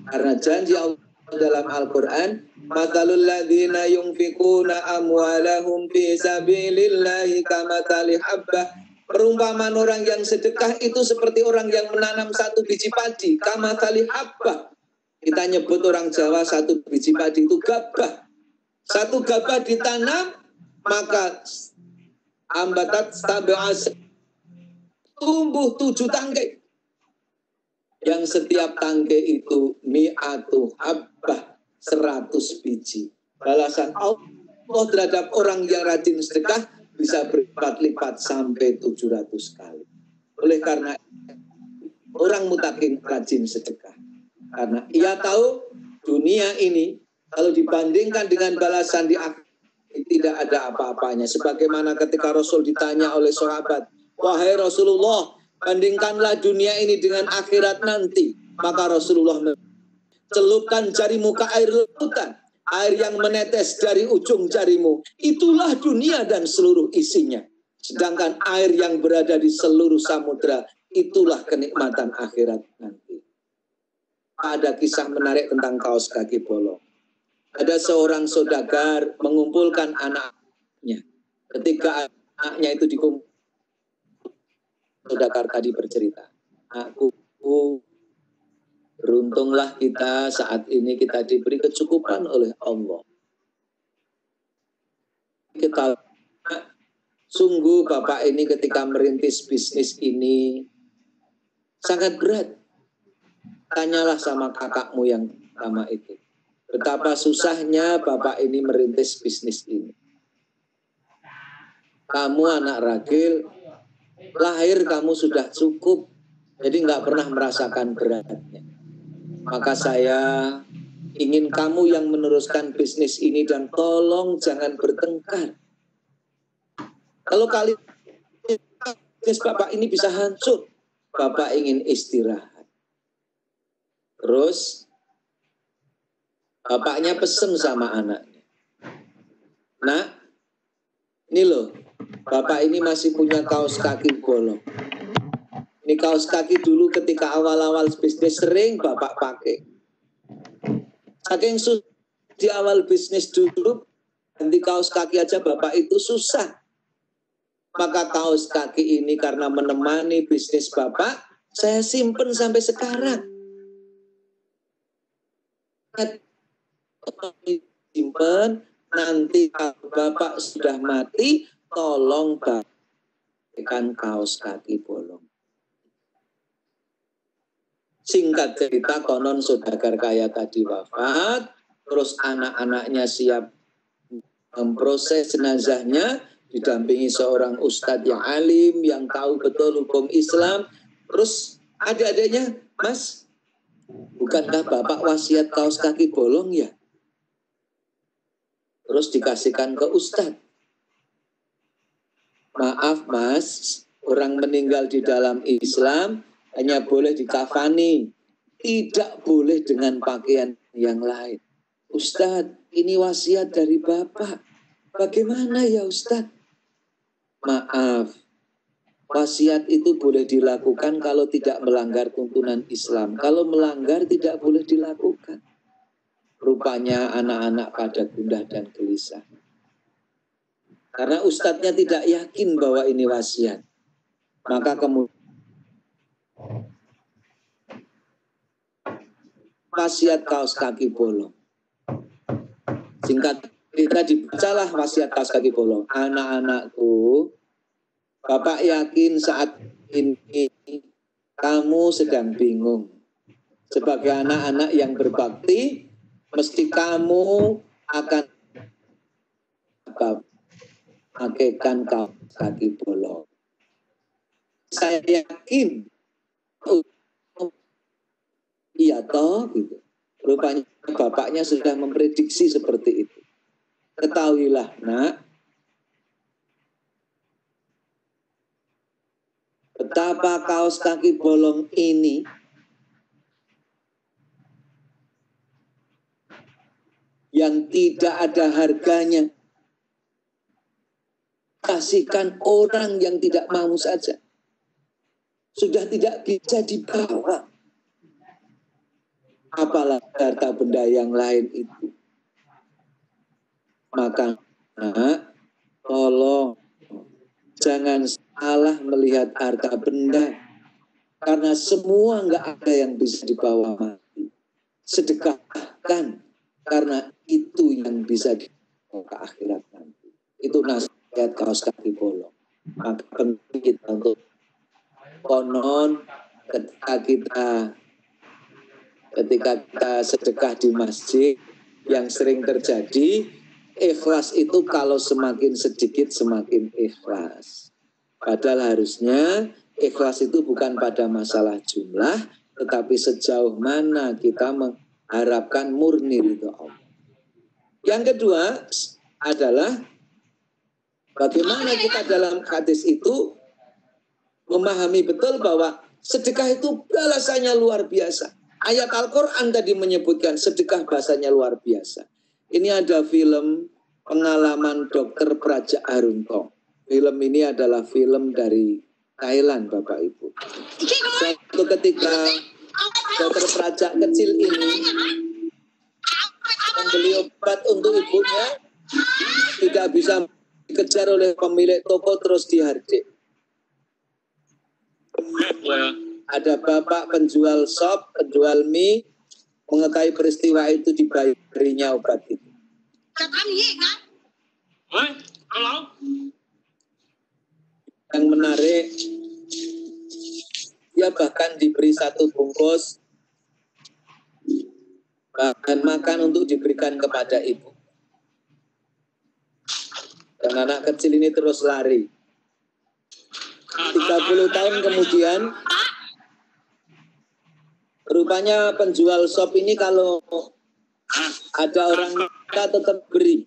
Speaker 6: Karena janji Allah dalam Al-Quran, matalul ladzina yunfikuna amwalahum fi sabilillahi kamathali habbah. Perumpamaan orang yang sedekah itu seperti orang yang menanam 1 biji padi, kamathali habbah. Kita nyebut orang Jawa 1 biji padi itu gabah. 1 gabah ditanam, maka ambatat sab'as, tumbuh 7 tangkai. Yang setiap tangkai itu mi'atu habbah, 100 biji. Balasan Allah terhadap orang yang rajin sedekah bisa berlipat-lipat sampai 700 kali. Oleh karena orang mutakin rajin sedekah. Karena ia tahu dunia ini kalau dibandingkan dengan balasan di akhir tidak ada apa-apanya. Sebagaimana ketika Rasul ditanya oleh sahabat, wahai Rasulullah, bandingkanlah dunia ini dengan akhirat nanti. Maka Rasulullah celupkan jarimu ke air lautan, air yang menetes dari ujung jarimu. Itulah dunia dan seluruh isinya. Sedangkan air yang berada di seluruh samudra, itulah kenikmatan akhirat nanti. Ada kisah menarik tentang kaos kaki bolong. Ada seorang saudagar mengumpulkan anaknya. Ketika anaknya itu dikumpulkan, saudagar tadi bercerita, aku beruntunglah kita saat ini kita diberi kecukupan oleh Allah. Kita sungguh Bapak ini ketika merintis bisnis ini sangat berat. Tanyalah sama kakakmu yang pertama itu. Betapa susahnya Bapak ini merintis bisnis ini. Kamu anak ragil, lahir kamu sudah cukup, jadi nggak pernah merasakan beratnya. Maka saya ingin kamu yang meneruskan bisnis ini dan tolong jangan bertengkar. Kalau kali bisnis Bapak ini bisa hancur, Bapak ingin istirahat. Terus bapaknya pesen sama anaknya. Nah, ini loh, Bapak ini masih punya kaos kaki bolong. Ini kaos kaki dulu ketika awal-awal bisnis sering Bapak pakai. Saking susah di awal bisnis dulu, ganti kaos kaki aja Bapak itu susah. Maka kaos kaki ini karena menemani bisnis Bapak, saya simpen sampai sekarang. Simpen, nanti kalau Bapak sudah mati, tolong bagikan kaos kaki bolong. Singkat cerita, konon saudagar kaya tadi wafat, terus anak-anaknya siap memproses jenazahnya, didampingi seorang ustadz yang alim, yang tahu betul hukum Islam. Terus adik-adiknya, Mas, bukankah Bapak wasiat kaos kaki bolong ya? Terus dikasihkan ke ustadz. Maaf Mas, orang meninggal di dalam Islam hanya boleh dikafani, tidak boleh dengan pakaian yang lain. Ustadz, ini wasiat dari Bapak. Bagaimana ya Ustadz? Maaf, wasiat itu boleh dilakukan kalau tidak melanggar tuntunan Islam. Kalau melanggar tidak boleh dilakukan. Rupanya anak-anak pada gundah dan gelisah. Karena ustadznya tidak yakin bahwa ini wasiat. Maka kemudian wasiat kaos kaki bolong. Singkat cerita dibacalah wasiat kaos kaki bolong. Anak-anakku, Bapak yakin saat ini kamu sedang bingung. Sebagai anak-anak yang berbakti, mesti kamu akan pakaikan kaos kaki bolong. Saya yakin, iya toh, gitu. Rupanya bapaknya sudah memprediksi seperti itu. Ketahuilah, nak, betapa kaos kaki bolong ini yang tidak ada harganya. Kasihkan orang yang tidak mau saja. Sudah tidak bisa dibawa. Apalagi harta benda yang lain itu. Maka tolong jangan salah melihat harta benda. Karena semua nggak ada yang bisa dibawa mati. Sedekahkan. Karena itu yang bisa dibawa ke akhirat nanti. Itu nasihat kaos kaki bolong. Maka penting kita untuk konon ketika kita sedekah di masjid yang sering terjadi, ikhlas itu kalau semakin sedikit semakin ikhlas. Padahal harusnya ikhlas itu bukan pada masalah jumlah, tetapi sejauh mana kita mengharapkan murni ridho Allah. Yang kedua adalah bagaimana kita dalam hadis itu memahami betul bahwa sedekah itu balasannya luar biasa. Ayat Al-Quran tadi menyebutkan sedekah bahasanya luar biasa. Ini ada film pengalaman Dr. Praja Arunto. Film ini adalah film dari Thailand, Bapak Ibu. Suatu ketika dokter perajak kecil ini membeli obat untuk ibunya, tidak bisa dikejar oleh pemilik toko, terus dihardik. Ada bapak penjual sop, penjual mie, mengetahui peristiwa itu, dibayarinya obat itu. Yang menarik, dia bahkan diberi 1 bungkus bahan makan untuk diberikan kepada ibu. Dan anak kecil ini terus lari. 30 tahun kemudian, rupanya penjual sop ini kalau ada orang kita tetap beri.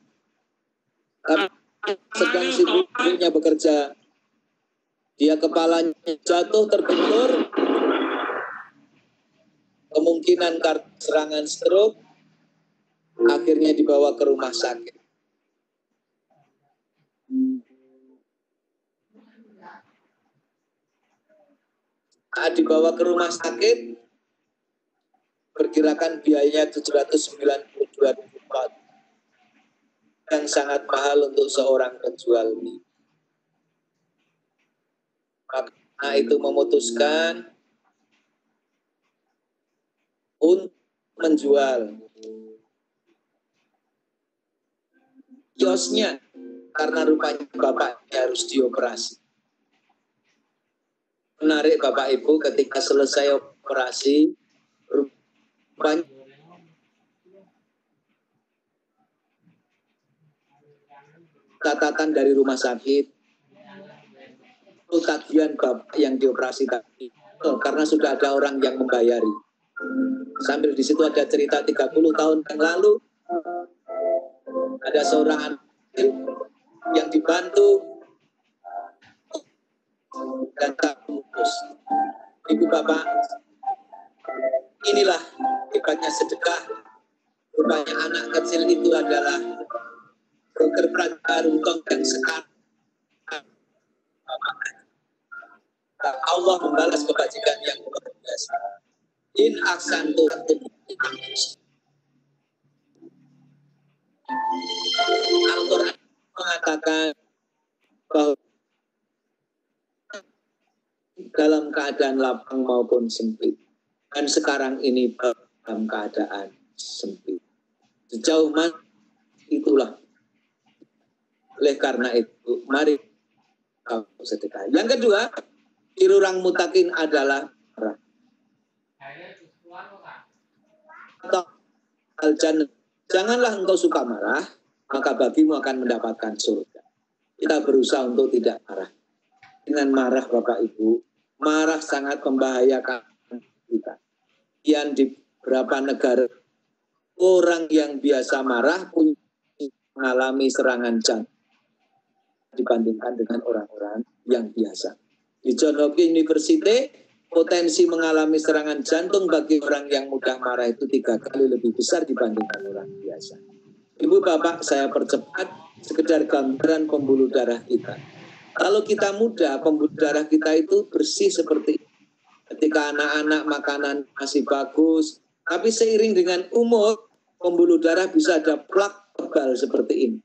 Speaker 6: Tapi sedang sibuknya bekerja, dia kepalanya jatuh terbentur, kemungkinan karena serangan stroke, akhirnya dibawa ke rumah sakit. Saat dibawa ke rumah sakit, perkirakan biayanya 792 ribu, yang sangat mahal untuk seorang penjual mie. Maka itu memutuskan untuk menjual kiosnya, karena rupanya bapaknya harus dioperasi. Menarik Bapak Ibu, ketika selesai operasi, rupanya catatan dari rumah sakit, tagihan bapak yang dioperasi tadi, karena sudah ada orang yang membayari. Sambil di situ ada cerita 30 tahun yang lalu, ada seorang anak yang dibantu dan tak putus. Ibu bapak, inilah hebatnya sedekah. Rupanya anak kecil itu adalah dokter Praja Runtong yang sekarang Allah membalas kebajikan yang luar biasa. In aksantu Al-Quran mengatakan bahwa dalam keadaan lapang maupun sempit, dan sekarang ini dalam keadaan sempit. Sejauh mana itulah. Oleh karena itu, mari sedekah. Yang kedua, irurang mutakin adalah marah. Janganlah engkau suka marah, maka bagimu akan mendapatkan surga. Kita berusaha untuk tidak marah. Dengan marah Bapak Ibu, marah sangat membahayakan kita. Yang di beberapa negara, orang yang biasa marah pun mengalami serangan jantung dibandingkan dengan orang-orang yang biasa. Di John Hopkins University, potensi mengalami serangan jantung bagi orang yang mudah marah itu 3 kali lebih besar dibandingkan orang biasa. Ibu Bapak, saya percepat sekedar gambaran pembuluh darah kita. Kalau kita muda, pembuluh darah kita itu bersih seperti ini. Ketika anak-anak makanan masih bagus, tapi seiring dengan umur, pembuluh darah bisa ada plak tebal seperti ini.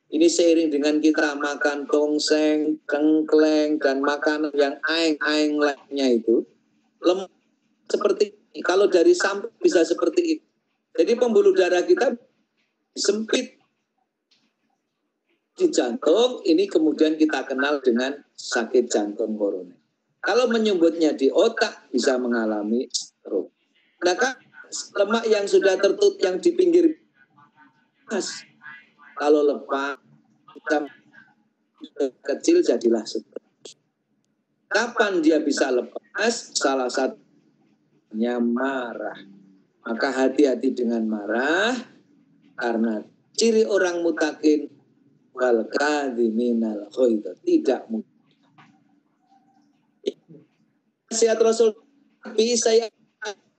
Speaker 6: Ini seiring dengan kita makan tongseng, cengkleng, dan makanan yang aeng-aeng lainnya itu, lemah seperti ini. Kalau dari samping bisa seperti ini. Jadi pembuluh darah kita sempit di jantung, ini kemudian kita kenal dengan sakit jantung koroner. Kalau menyumbutnya di otak, bisa mengalami stroke. Maka lemak yang sudah tertutup yang di pinggir kalau lepas kecil jadilah stroke. Kapan dia bisa lepas? Salah satunya marah. Maka hati-hati dengan marah, karena ciri orang mutakin wal kadhiminal ghaidh, tidak mungkin. Nasihat Rasul saya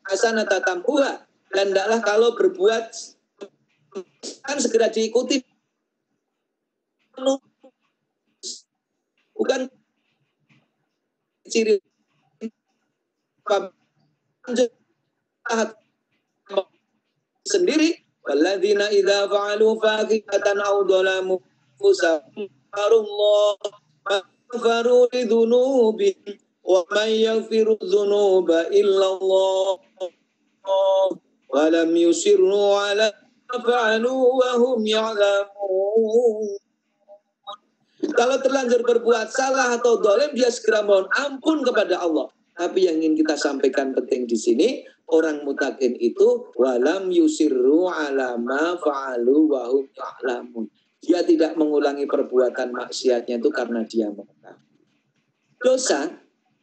Speaker 6: hasanata tambuha, dan hendaklah kalau berbuat kan segera diikuti. Bukan ciri sendiri. Walladzina idza fa'alu faqihatan aw dhalamu anfusahum faru lidzunubihim wa man yaghfiru dzunuba illa Allah wa lam yusirru ala ma fa'alu wa hum ya'lamun. Kalau terlanjur berbuat salah atau dolim, dia segera mohon ampun kepada Allah. Tapi yang ingin kita sampaikan penting di sini, orang mutakin itu walam yusirru ala ma fa'alu wa hum ya'lamun. Dia tidak mengulangi perbuatan maksiatnya itu karena dia mengetahui. Dosa,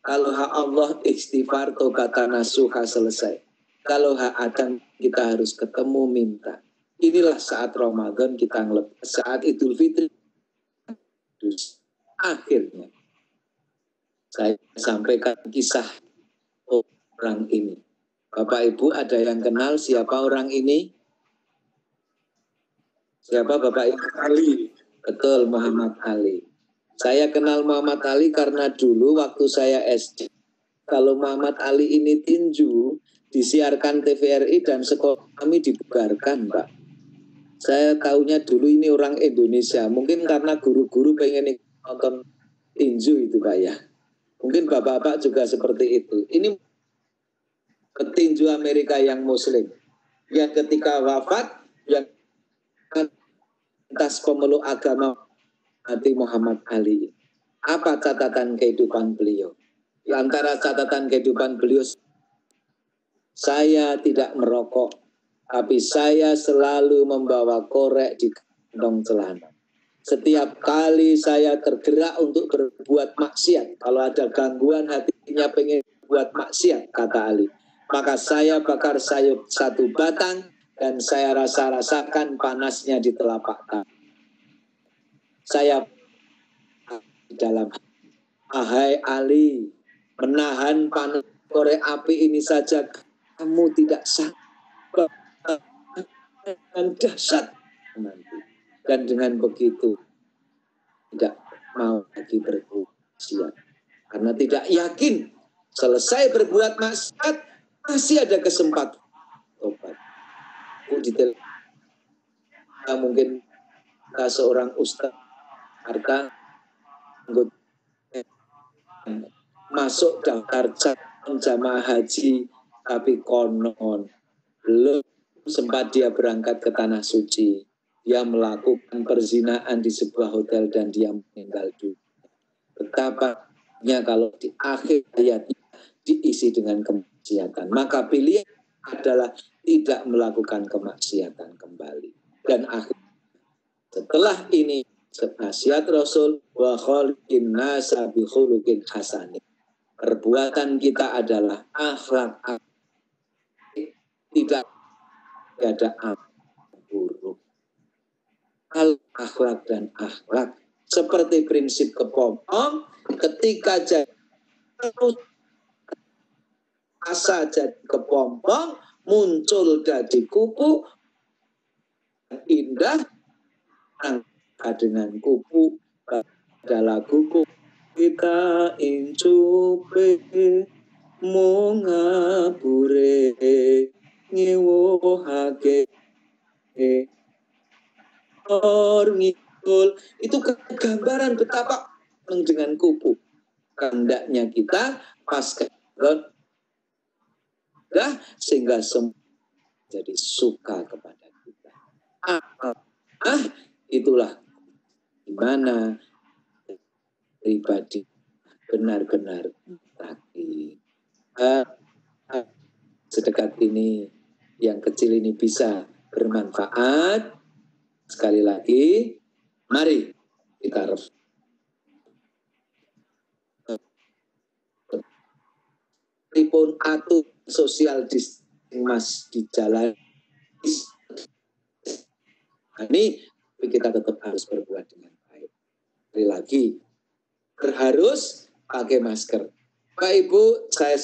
Speaker 6: kalau hak Allah istighfar tobatan nasuha selesai. Kalau hak Adam kita harus ketemu minta. Inilah saat Ramadan kita ngelepas, saat Idul Fitri. Akhirnya saya sampaikan kisah orang ini. Bapak Ibu ada yang kenal siapa orang ini? Siapa Bapak Ibu?
Speaker 3: Ali.
Speaker 6: Betul, Muhammad Ali. Saya kenal Muhammad Ali karena dulu waktu saya SD, kalau Muhammad Ali ini tinju, disiarkan TVRI dan sekolah kami dibubarkan, Pak. Saya tahunya dulu ini orang Indonesia. Mungkin karena guru-guru pengen nonton tinju itu, Pak ya. Mungkin bapak-bapak juga seperti itu. Ini petinju Amerika yang Muslim. Yang ketika wafat, yang atas pemeluk agama Nabi Muhammad Ali. Apa catatan kehidupan beliau? Di antara catatan kehidupan beliau, saya tidak merokok. Tapi saya selalu membawa korek di kantong celana. Setiap kali saya tergerak untuk berbuat maksiat, kalau ada gangguan hatinya pengen buat maksiat, kata Ali, maka saya bakar sayur satu batang dan saya rasakan panasnya di telapak tangan. Saya di dalam, ahai Ali, menahan panas korek api ini saja kamu tidak sanggup. Dan dahsyat nanti. Dan dengan begitu tidak mau lagi berbuat maksiat karena tidak yakin selesai berbuat maksiat masih ada kesempatan tobat. Mungkin seorang ustaz harta masuk daftar jamaah haji tapi konon belum sempat dia berangkat ke Tanah Suci. Dia melakukan perzinaan di sebuah hotel dan dia meninggal dunia. Betapanya kalau di akhir hayat diisi dengan kemaksiatan. Maka pilihan adalah tidak melakukan kemaksiatan kembali. Dan akhir setelah ini nasihat Rasul wa khaliqin nasa bi khuluqin hasanin. Perbuatan kita adalah akhlak tidak ada buruk. Akhlak dan akhlak seperti prinsip kepompong, ketika asa jadi kepompong muncul dari kupu indah dengan kupu adalah kupu kita incupe mongapure ngewohake ngikul. Itu gambaran betapa dengan kupu. Hendaknya kita pasca sehingga semua jadi suka kepada kita. Itulah dimana pribadi benar-benar takdir. Sedekat ini, yang kecil ini bisa bermanfaat. Sekali lagi, mari kita pun atur sosial distancing mas di jalan. Ini kita tetap harus berbuat dengan baik. Sekali lagi, harus pakai masker. Pak Ibu, saya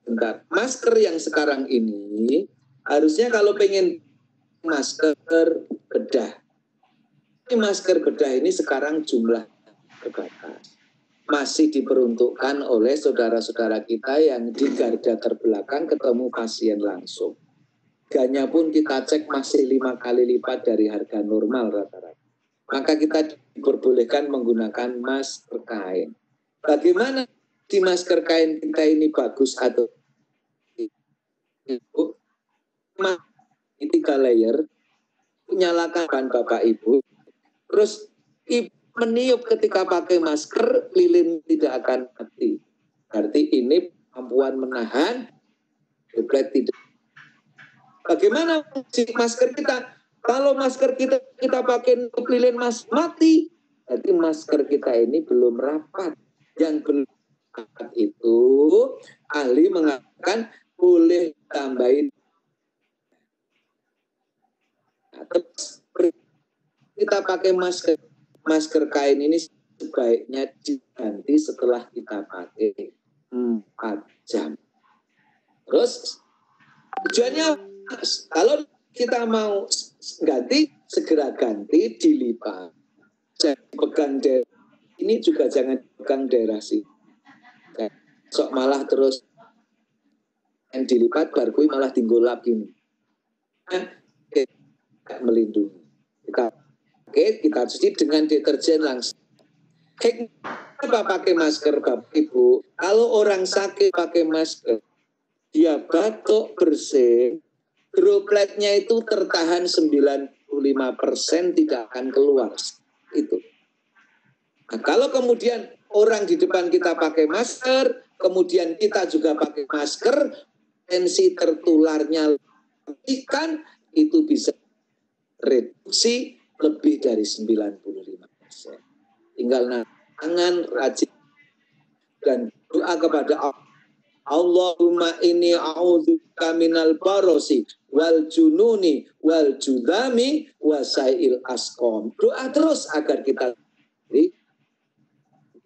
Speaker 6: bentar. Masker yang sekarang ini harusnya kalau pengen masker bedah. Masker bedah ini sekarang jumlah terbatas. masih diperuntukkan oleh saudara-saudara kita yang di garda terbelakang ketemu pasien langsung. Harganya pun kita cek masih 5 kali lipat dari harga normal rata-rata. Maka kita diperbolehkan menggunakan masker kain. Bagaimana di masker kain kita ini bagus atau Ibu? Ini 3 layer, nyalakan Bapak Ibu, terus Ibu meniup ketika pakai masker, lilin tidak akan mati. Berarti ini kemampuan menahan droplet tidak. Bagaimana fungsi masker kita? Kalau masker kita pakai lilin mati, berarti masker kita ini belum rapat. Yang belum rapat itu ahli mengatakan boleh tambahin. Nah, terus kita pakai masker kain ini sebaiknya diganti setelah kita pakai 4 jam. Terus tujuannya kalau kita mau ganti, segera ganti, dilipat. Jangan pegang daerah ini juga jangan pegang daerah sini. Sok malah terus yang dilipat barkui malah tinggolap ini. Melindungi. Kita cuci dengan deterjen langsung. Kenapa pakai masker Bapak Ibu? Kalau orang sakit pakai masker, dia batuk bersin, dropletnya itu tertahan 95% tidak akan keluar. Itu. Nah, kalau kemudian orang di depan kita pakai masker, kemudian kita juga pakai masker, potensi tertularnya ikan itu bisa reduksi lebih dari 95%. Tinggal tangan rajin dan doa kepada Allah. Allahumma inni a'udzubika minal barosi wal jununi wal judami wasail asqam. Doa terus agar kita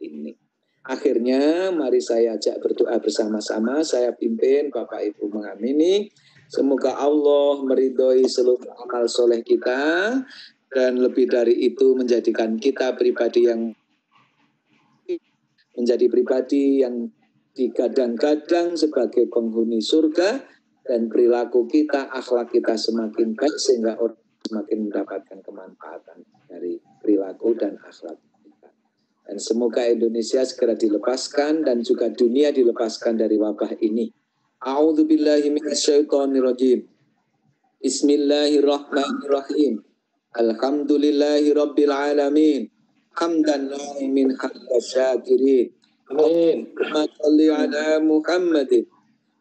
Speaker 6: ini. Akhirnya mari saya ajak berdoa bersama-sama. Saya pimpin, Bapak Ibu mengamini. Semoga Allah meridhoi seluruh amal soleh kita dan lebih dari itu menjadikan kita pribadi yang digadang-gadang sebagai penghuni surga dan perilaku kita, akhlak kita semakin baik sehingga orang semakin mendapatkan kemanfaatan dari perilaku dan akhlak kita. Dan semoga Indonesia segera dilepaskan dan juga dunia dilepaskan dari wabah ini. A'udzubillahi minasyaitonirrajim. Bismillahirrahmanirrahim. Alhamdulillahi rabbil alamin. Hamdan na'imin hamda syakirin. Amin. Shalli ala Muhammadin.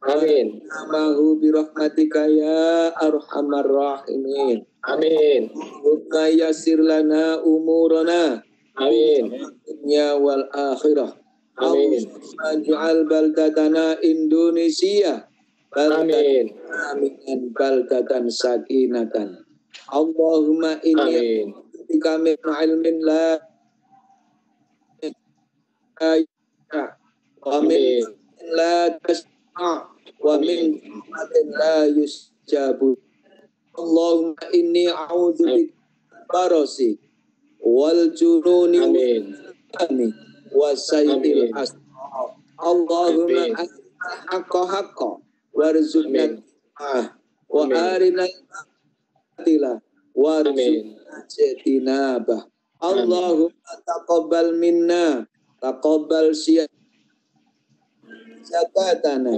Speaker 6: Amin. Namahu birahmatika ya arhamar rahimin. Amin. Allahumma yassir lana umurana. Amin. Dunya wal akhirah. Amin. Allahumma baldatana Indonesia. Amin. Amin. Baldatan sakinatan. Allahumma inni bika min ilmin la wa min la tasma' wa min la yusjabu. Allahumma inni a'udzu bika barasi wal jununi amin wa sayyidil asma. Allahumma haqqa haqqa warzuqna wa arina batila warzuqna jinabah. Allahumma taqabbal minna taqabbal zakatana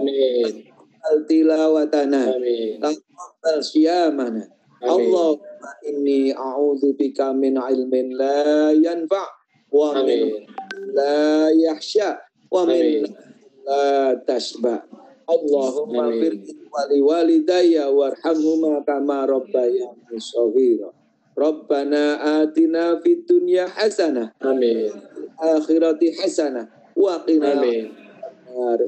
Speaker 6: al-tilawatana taqabbal siyamana. Allahumma inni a'udzu bika min ilmin la yanfa' wa min la yahsha wa min la tashba. Allahumma firli wali walidayya warhamhuma kama rabbayani shaghira. Rabbana atina fid dunya hasanah. Amin. Akhirati hasanah wa qina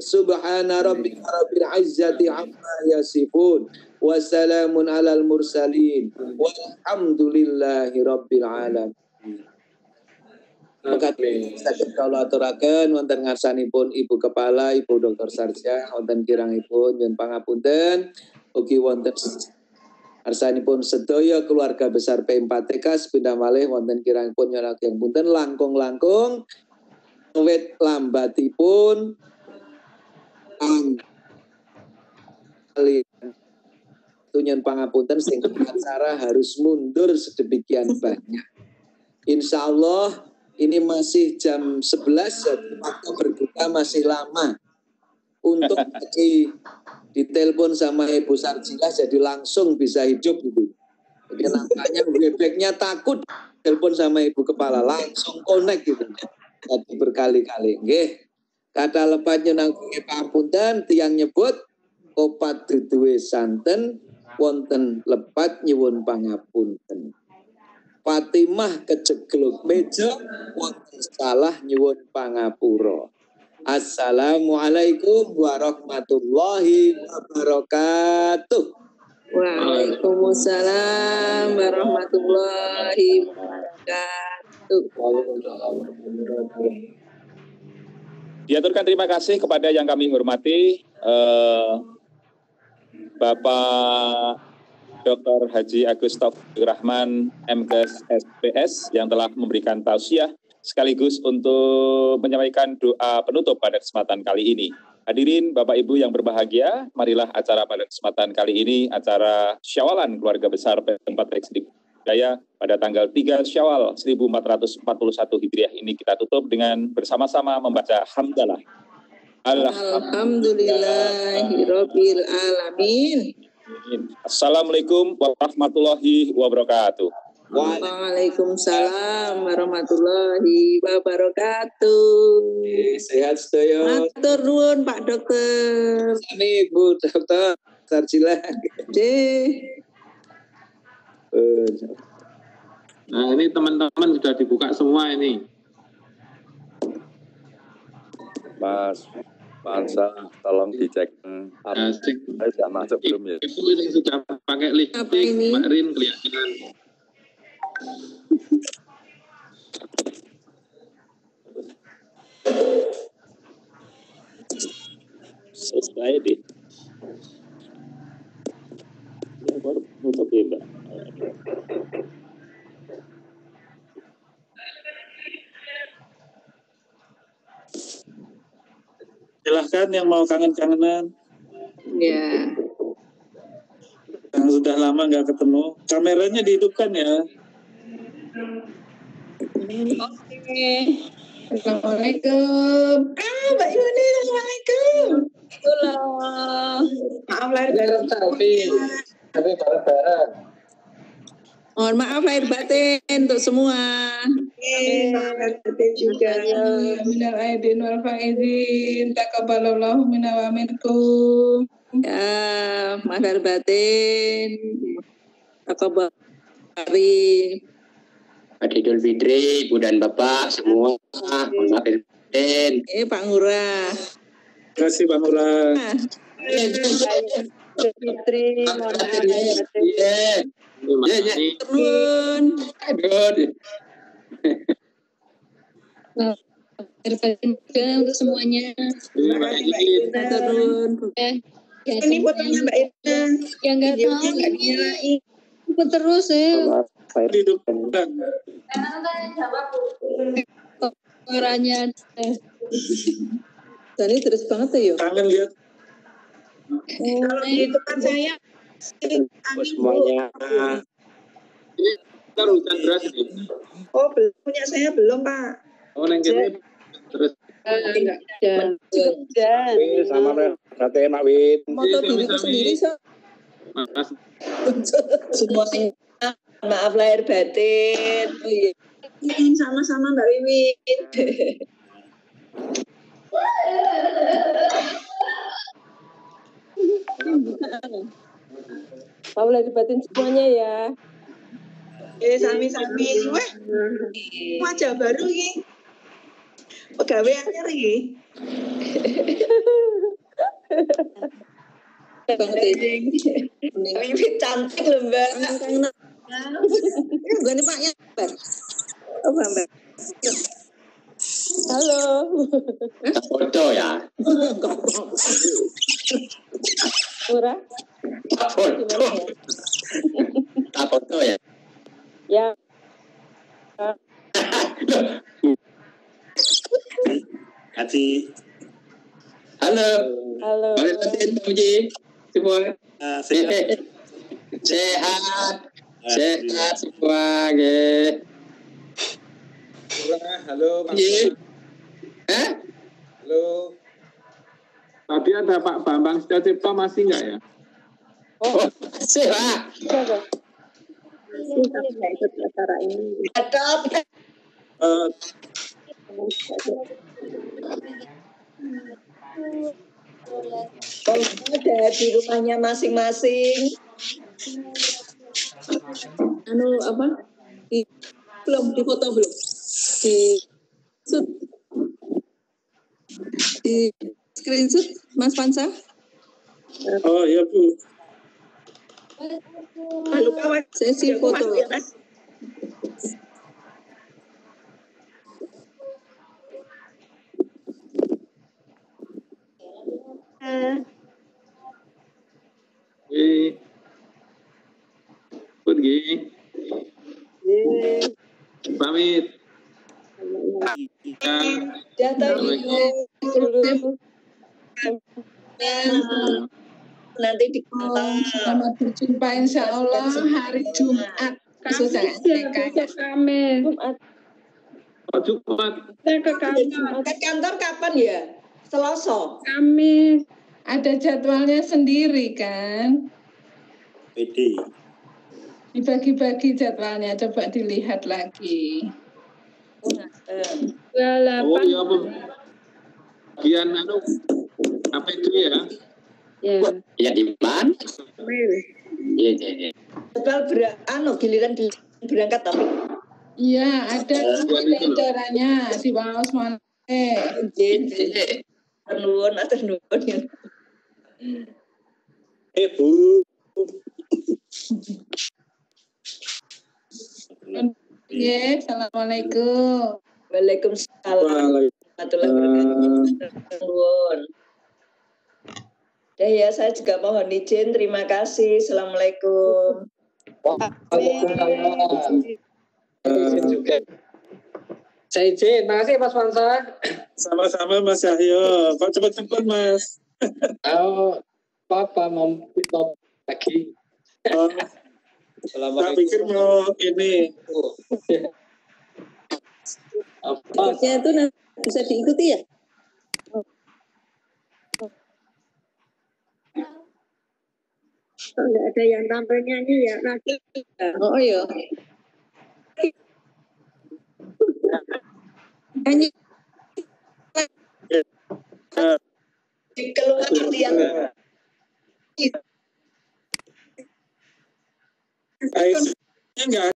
Speaker 6: subhana rabbika rabbil izzati amma yasifun wa salamun alal mursalin walhamdulillahi rabbil alamin. Maka saged kula aturaken wonten ngarsanipun Ibu Kepala, Ibu Dr. Sarja, wonten kirangipun nyuwun pangapunten ugi wonten ngarsanipun sedaya keluarga besar P4TK sepindah malih wonten kirangipun nyuwun pangapunten langkung-langkung awet lambatipun kalian tunyan pangapunten sehingga acara harus mundur sedemikian banyak. Insya Allah ini masih jam 11, jadi waktu berbuka masih lama. Untuk lagi ditelepon sama Ibu Sarjilah jadi langsung bisa hidup gitu. Jadi nampaknya bebeknya takut telepon sama Ibu Kepala langsung connect gitu. Jadi berkali-kali. Nggih. Kata lepatnya nanggung pangapunten tiyang nyebut opat duduhe santen wonten lepat nyuwun pangapunten. Fatimah kejegluk meja wonten salah nyuwun pangapura. Assalamualaikum warahmatullahi wabarakatuh.
Speaker 5: Waalaikumsalam warahmatullahi wabarakatuh.
Speaker 3: Diaturkan terima kasih kepada yang kami hormati Bapak Dr. Haji Agus Taufik Rahman MKes SPS yang telah memberikan tausiah sekaligus untuk menyampaikan doa penutup pada kesempatan kali ini. Hadirin Bapak Ibu yang berbahagia, marilah acara pada kesempatan kali ini, acara Syawalan Keluarga Besar PM4 Eksekutif Jaya pada tanggal 3 Syawal 1441 Hijriah ini kita tutup dengan bersama-sama membaca hamdalah.
Speaker 5: Alhamdulillahirabbil alamin.
Speaker 3: Assalamualaikum warahmatullahi wabarakatuh.
Speaker 5: Waalaikumsalam warahmatullahi wabarakatuh.
Speaker 6: Sehat sedaya.
Speaker 5: Matur nuwun Pak Dokter.
Speaker 6: Sami Bu Dokter Sarjilah.
Speaker 8: Nah ini teman-teman sudah dibuka semua ini.
Speaker 9: Mas Pansa, tolong dicek. Sudah masuk belum ya?
Speaker 8: Ibu ini sudah pakai lipstick, Mbak Rin kelihatan.
Speaker 3: Selesai deh. Ya, baru nutup ya, Mbak.
Speaker 10: Silahkan yang mau kangen-kangenan.
Speaker 5: Ya.
Speaker 10: Yang sudah lama nggak ketemu. Kameranya dihidupkan ya.
Speaker 5: Oke. Assalamualaikum. Mbak Yuni, assalamualaikum. Halo. Maaf lahir batin.
Speaker 6: Tapi bareng-bareng.
Speaker 5: Mohon maaf lahir batin untuk semua.
Speaker 11: Lahir batin juga. Minal aidin wal faizin. Taqabbalallahu minna wa minkum.
Speaker 5: Ya, lahir batin. Taqabbali.
Speaker 12: Idul Fitri, Ibu dan Bapak semua, lahir batin.
Speaker 5: Pak Ngurah.
Speaker 10: Terima kasih Pak Ngurah.
Speaker 11: Fitri, mohon maaf lahir batin.
Speaker 5: Turun.
Speaker 11: Lahir batin juga untuk semuanya.
Speaker 5: Turun.
Speaker 11: Ini fotonya Mbak Ina. Yang nggak tahu nggak dinyalain. Ikut terus ya.
Speaker 10: Dihidupkan.
Speaker 11: Suaranya.
Speaker 5: Tadi terus banget ya.
Speaker 10: Kangen lihat.
Speaker 11: Kalau di depan saya
Speaker 12: Semuanya.
Speaker 8: Ini ntar hujan deras nih.
Speaker 11: Oh, belum punya saya belum, Pak.
Speaker 8: Oh, neng kene terus.
Speaker 12: Sama berarti Mak Win.
Speaker 5: Motor diriku sendiri so.
Speaker 8: Mas.
Speaker 11: Semuanya. Maaf lahir batin. Oh iya. Sama-sama Mbak Wiwin.
Speaker 5: Mau lahir batin semuanya ya.
Speaker 11: Sami-sami. Wah, wajah baru ini. Pegawai anyar ini. Wiwin cantik loh Mbak.
Speaker 5: Bukan Pak ya, Mbak.
Speaker 11: Oh, Mbak.
Speaker 5: Halo.
Speaker 12: Foto ya.
Speaker 5: Murah.
Speaker 12: Foto. Foto ya.
Speaker 5: Ya.
Speaker 10: Haji.
Speaker 12: Halo.
Speaker 5: Halo.
Speaker 12: Boleh batin Puji semua.
Speaker 10: Sehat.
Speaker 12: Sehat semua, ge.
Speaker 8: Halo, Pak. Halo. Tadi ada Pak Bambang Setiacipto masih nggak ya?
Speaker 12: Oh, masih Pak.
Speaker 11: Nggak ikut acara ini.
Speaker 5: Kalau ada di rumahnya masing-masing.
Speaker 11: Anu apa? Belum difoto belum? Di screenshot Mas Pansa?
Speaker 10: Oh iya Bu.
Speaker 11: Sesi foto.
Speaker 8: Pergi. Pamit.
Speaker 5: Nanti di
Speaker 11: Selamat berjumpa insya Allah hari Jumat. Kamis Jumat.
Speaker 8: Jumat.
Speaker 11: Ke kantor.
Speaker 5: Ke kantor kapan ya? Selasa.
Speaker 11: Kamis. Ada jadwalnya sendiri kan?
Speaker 10: PD.
Speaker 11: Dibagi-bagi jadwalnya, coba dilihat lagi.
Speaker 8: Oh iya, bagian apa itu ya?
Speaker 12: Ya di mana? Iya.
Speaker 5: Jadwal giliran berangkat tapi.
Speaker 11: Iya, ada acaranya di Waos mana?
Speaker 5: Nuwun.
Speaker 10: Bu.
Speaker 11: Ya, assalamualaikum.
Speaker 5: Waalaikumsalam. Ya, saya juga mohon izin. Terima kasih. Assalamualaikum.
Speaker 12: Waalaikumsalam. Izin juga. Saya izin. Makasih Mas Pansa.
Speaker 10: Sama-sama Mas Yahyo. Kok cepet-cepet Mas?
Speaker 12: Papa mau lagi.
Speaker 10: Saya pikir mau ini.
Speaker 11: Ikutnya itu bisa diikuti ya? Kalau nggak ada yang tampil nyanyi ya nanti. Oh iya. Nyanyi.
Speaker 5: Keluar lihat.
Speaker 10: Enggak